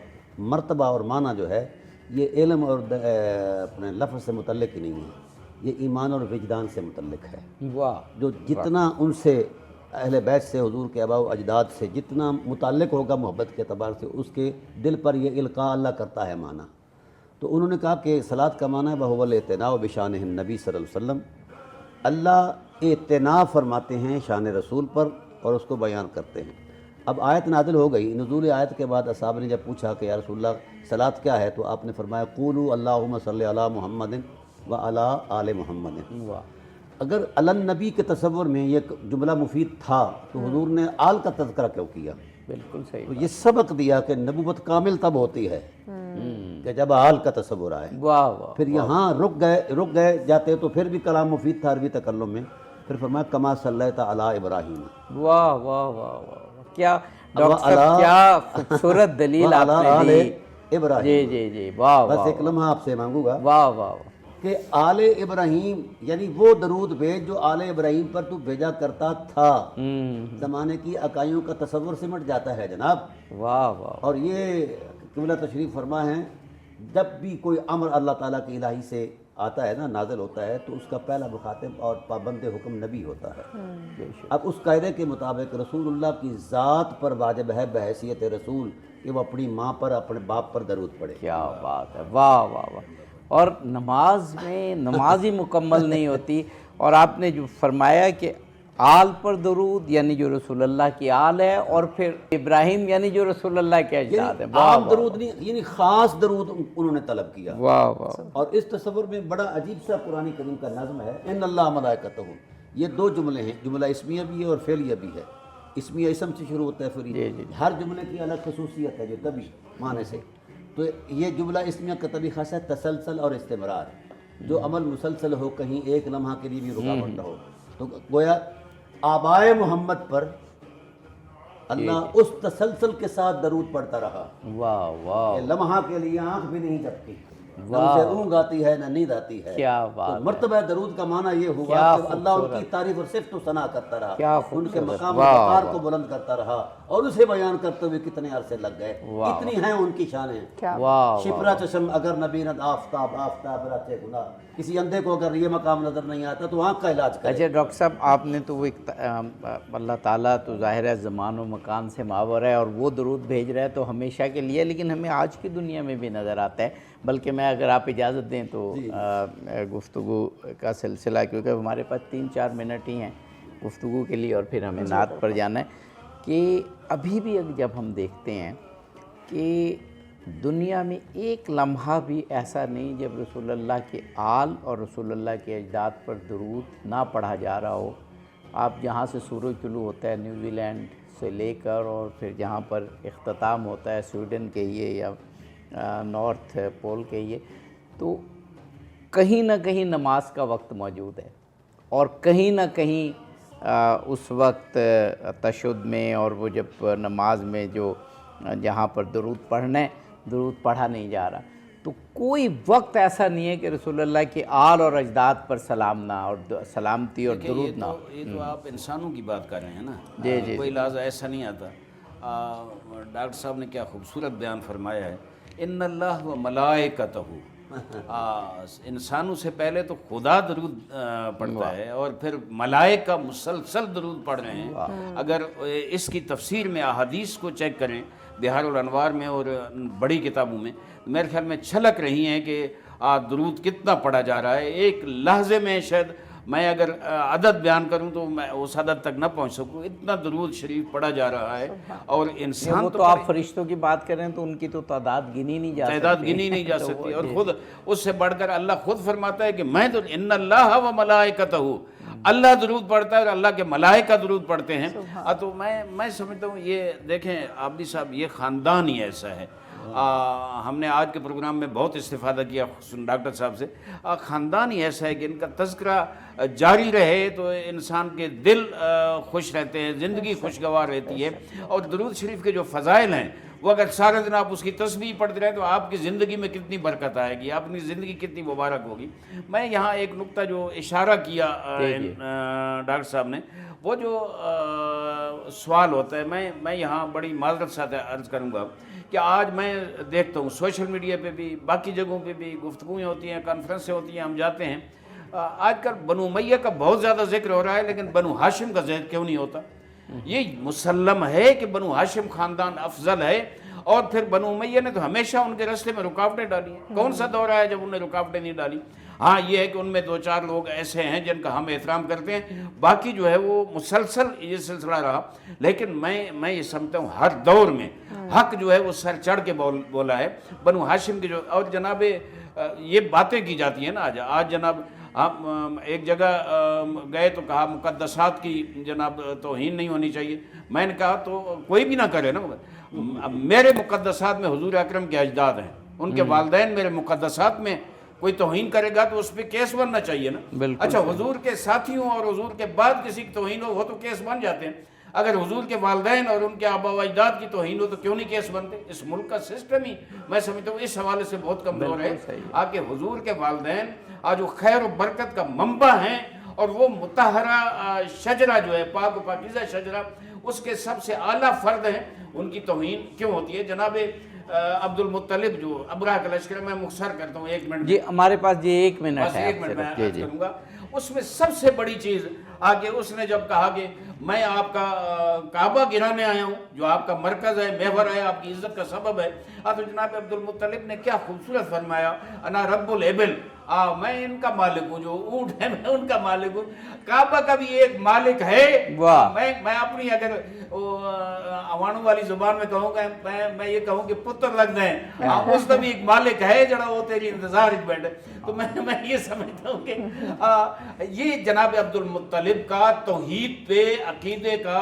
مرتبہ اور معنی جو ہے یہ علم اور اپنے لفظ سے متعلق ہی نہیں ہے، یہ ایمان اور وجدان سے متعلق ہے۔ جو جتنا ان سے اہل بیت سے، حضور کے آباء و اجداد سے جتنا متعلق ہوگا محبت کے اعتبار سے، اس کے دل پر یہ القاء اللہ کرتا ہے معنی۔ تو انہوں نے کہا کہ صلاۃ کا معنی ہے بہو الاعتناء بشان النبی صلی اللہ علیہ وسلم، اللہ اعتناء فرماتے ہیں شان رسول پر اور اس کو بیان کرتے ہیں۔ اب آیت نازل ہو گئی، نزول آیت کے بعد اصحاب نے جب پوچھا کہ یا رسول اللہ صلاۃ کیا ہے، تو آپ نے فرمایا قولوا اللہم صلی علی محمد و علی آل محمد۔ اگر علی النبی کے تصور میں یہ جملہ مفید تھا تو حضور نے آل کا تذکرہ کیوں کیا؟ بالکل صحیح۔ تو یہ سبق دیا کہ نبوت کامل تب ہوتی ہے کہ جب آل کا تصور آئے۔ پھر یہاں رک گئے جاتے تو پھر بھی کلام مفید تھا عربی تکلم میں، پھر فرمایا کما صلیت علی ابراہیم۔ واہ واہ واہ واہ، کیا ڈاکٹر صاحب کیا خوبصورت دلیل آپ نے دی۔ ابراہیم، جی جی جی، واہ بس ایک لمحہ آپ سے مانگوں گا، واہ واہ کہ آل ابراہیم یعنی وہ درود بھیج جو آل ابراہیم پر تو بھیجا کرتا تھا۔ زمانے کی عقائدوں کا تصور سمٹ جاتا ہے جناب۔ واہ واہ۔ اور یہ قبلہ تشریف فرما ہے، جب بھی کوئی امر اللہ تعالیٰ کی الہی سے آتا ہے نا، نازل ہوتا ہے، تو اس کا پہلا مخاطب اور پابند حکم نبی ہوتا ہے۔ اب اس قاعدے کے مطابق رسول اللہ کی ذات پر واجب ہے بحیثیت رسول کہ وہ اپنی ماں پر، اپنے باپ پر درود پڑھے۔ کیا بات ہے، واہ واہ واہ۔ اور نماز میں نماز ہی مکمل نہیں ہوتی، اور آپ نے جو فرمایا کہ آل پر درود یعنی جو رسول اللہ کی آل ہے، اور پھر ابراہیم یعنی جو رسول اللہ کے اجداد ہیں۔ عام درود نہیں، یعنی خاص درود انہوں نے طلب کیا۔ واہ واہ۔ اور اس تصور میں بڑا عجیب سا قرآن کریم کا نظم ہے، ان اللہ ملائکتہ، یہ 2 جملے ہیں، جملہ اسمیہ بھی ہے اور فعلیہ بھی ہے۔ اسمیہ اسم سے شروع ہوتا ہے، پھر ہر جملے کی الگ خصوصیت ہے جو طبی معنی سے. تو یہ جملہ اسمیہ کا طبی خاص ہے تسلسل اور استمرار، جو عمل مسلسل ہو، کہیں ایک لمحہ کے لیے بھی رکاوٹ نہ ہو. تو گویا آبائے محمد پر اللہ اس تسلسل کے ساتھ درود پڑھتا رہا واہ واہ، کہ لمحہ کے لیے آنکھ بھی نہیں جھپکی، نہ اسے اونگ آتی ہے نہ نیند آتی ہے. کیا بات. تو مرتبہ درود کا معنی یہ ہوا کہ اللہ ان کی تعریف اور صفت و ثنا کرتا رہا، ان کے مقام و وقار کو بلند کرتا رہا، اور اسے بیان کرتے ہوئے کتنے عرصے لگ گئے. اتنی ہیں ان کی شانیں. شپرا چشم اگر نبیند آفتاب، آفتاب رہتے گناہ. کسی اندھے کو اگر یہ مقام نظر نہیں آتا تو آنکھ کا علاج کرے. اچھا ڈاکٹر صاحب، آپ نے تو وہ اللہ تعالیٰ تو ظاہر ہے زمان و مکان سے ماور ہے، اور وہ درود بھیج رہا ہے تو ہمیشہ کے لیے، لیکن ہمیں آج کی دنیا میں بھی نظر آتا ہے. بلکہ میں اگر آپ اجازت دیں تو گفتگو کا سلسلہ، کیونکہ ہمارے پاس 3-4 منٹ ہی ہیں گفتگو کے لیے اور پھر ہمیں نعت پر جانا ہے، کہ ابھی بھی جب ہم دیکھتے ہیں کہ دنیا میں ایک لمحہ بھی ایسا نہیں جب رسول اللہ کے آل اور رسول اللہ کے اجداد پر درود نہ پڑھا جا رہا ہو. آپ جہاں سے سورج طلوع ہوتا ہے نیوزی لینڈ سے لے کر، اور پھر جہاں پر اختتام ہوتا ہے سویڈن کے یہ یا نارتھ پول کے یہ، تو کہیں نہ کہیں نماز کا وقت موجود ہے، اور کہیں نہ کہیں اس وقت تشہد میں اور وہ جب نماز میں جو جہاں پر درود پڑھنا ہے درود پڑھا نہیں جا رہا. تو کوئی وقت ایسا نہیں ہے کہ رسول اللہ کے آل اور اجداد پر سلام نہ اور سلامتی اور درود نہ. یہ تو آپ انسانوں کی بات کر رہے ہیں نا. جی کوئی لحاظ ایسا نہیں آتا. ڈاکٹر صاحب نے کیا خوبصورت بیان فرمایا ہے، ان اللہ و ملائکتہ. انسانوں سے پہلے تو خدا درود پڑھتا ہے، اور پھر ملائکہ مسلسل درود پڑھ رہے ہیں. اگر اس کی تفسیر میں احادیث کو چیک کریں بہار الانوار میں اور بڑی کتابوں میں، میرے خیال میں چھلک رہی ہیں کہ درود کتنا پڑھا جا رہا ہے. ایک لحظے میں شاید میں اگر عدد بیان کروں تو میں اس عدد تک نہ پہنچ سکوں، اتنا درود شریف پڑھا جا رہا ہے. اور انسان تو آپ فرشتوں کی بات کر رہے ہیں تو ان کی تو تعداد گنی نہیں جا سکتی. اور خود اس سے بڑھ کر اللہ خود فرماتا ہے کہ میں تو ان اللہ و ملائکتہ، اللہ درود پڑھتا ہے اور اللہ کے ملائکہ درود پڑھتے ہیں. تو میں سمجھتا ہوں یہ دیکھیں عابدی صاحب، یہ خاندان ہی ایسا ہے. ہم نے آج کے پروگرام میں بہت استفادہ کیا ڈاکٹر صاحب سے. خاندان ہی ایسا ہے کہ ان کا تذکرہ جاری رہے تو انسان کے دل خوش رہتے ہیں، زندگی خوشگوار رہتی ہے. اور درود شریف کے جو فضائل ہیں وہ اگر سارے دن آپ اس کی تسبیح پڑھتے رہیں تو آپ کی زندگی میں کتنی برکت آئے گی، اپنی زندگی کتنی مبارک ہوگی. میں یہاں ایک نقطہ جو اشارہ کیا ڈاکٹر صاحب نے، وہ جو سوال ہوتا ہے، میں یہاں بڑی معذرت سے عرض کروں گا کہ آج میں دیکھتا ہوں سوشل میڈیا پہ بھی، باقی جگہوں پہ بھی گفتگویں ہوتی ہیں، کانفرنسیں ہوتی ہیں، ہم جاتے ہیں. آج کل بنو امیہ کا بہت زیادہ ذکر ہو رہا ہے، لیکن بنو ہاشم کا ذکر کیوں نہیں ہوتا؟ یہ مسلم ہے کہ بنو ہاشم خاندان افضل ہے، اور پھر بنو امیہ نے تو ہمیشہ ان کے راستے میں رکاوٹیں ڈالی ہیں. کون سا دور آیا جب انہوں نے رکاوٹیں نہیں ڈالی؟ ہاں یہ ہے کہ ان میں 2-4 لوگ ایسے ہیں جن کا ہم احترام کرتے ہیں، باقی جو ہے وہ مسلسل یہ سلسلہ رہا. لیکن میں یہ سمجھتا ہوں ہر دور میں حق جو ہے وہ سر چڑھ کے بولا ہے. بنو ہاشم کے جو، اور جناب یہ باتیں کی جاتی ہیں نا آج جناب ہم ایک جگہ گئے تو کہا مقدسات کی جناب توہین نہیں ہونی چاہیے. میں نے کہا تو کوئی بھی نہ کرے نا، میرے مقدسات میں حضور اکرم کے اجداد ہیں، ان کے والدین میرے مقدسات میں کوئی توہین کرے گا تو اس پہ کیس بننا چاہیے نا. اچھا حضور کے ساتھیوں اور حضور کے بعد کسی کی توہین ہو وہ تو کیس بن جاتے ہیں. اگر حضور کے والدین اور ان کے آبا و اجداد کی توہین ہو تو کیوں نہیں کیس بنتے؟ اس ملک کا سسٹم ہی میں سمجھتا ہوں اس حوالے سے بہت کمزور ہے. آکے حضور کے والدین آج وہ خیر و برکت کا منبع ہیں، اور وہ مطہرہ شجرہ جو ہے پاک و پاکیزہ شجرہ اس کے سب سے اعلیٰ فرد ہیں، ان کی توہین کیوں ہوتی ہے؟ جناب عبد المطلب جو ابرہہ کا لشکر، میں مختصر کرتا ہوں 1 منٹ جی ہمارے پاس جی 1 منٹ ہے، 1 منٹ میں عرض کروں گا. اس میں سب سے بڑی چیز آگے اس نے جب کہا کہ میں آپ کا کعبہ گرانے آیا ہوں جو آپ کا مرکز ہے، محور ہے، آپ کی عزت کا سبب ہے. تو جناب عبد المطلب نے کیا خوبصورت فرمایا، انا رب الابل، میں ان کا مالک ہوں، جو اونٹ ہے میں ان کا مالک ہوں. کعبہ کا بھی ایک مالک ہے. میں اپنی اگر عوانوں والی زبان میں کہوں گا، میں یہ کہوں کہ پتر لگ جائیں، اس کا بھی ایک مالک ہے جڑا وہ تیری انتظار بیٹھے. تو میں یہ سمجھتا ہوں کہ یہ جناب عبد المطلب کا توحید پہ عقیدے کا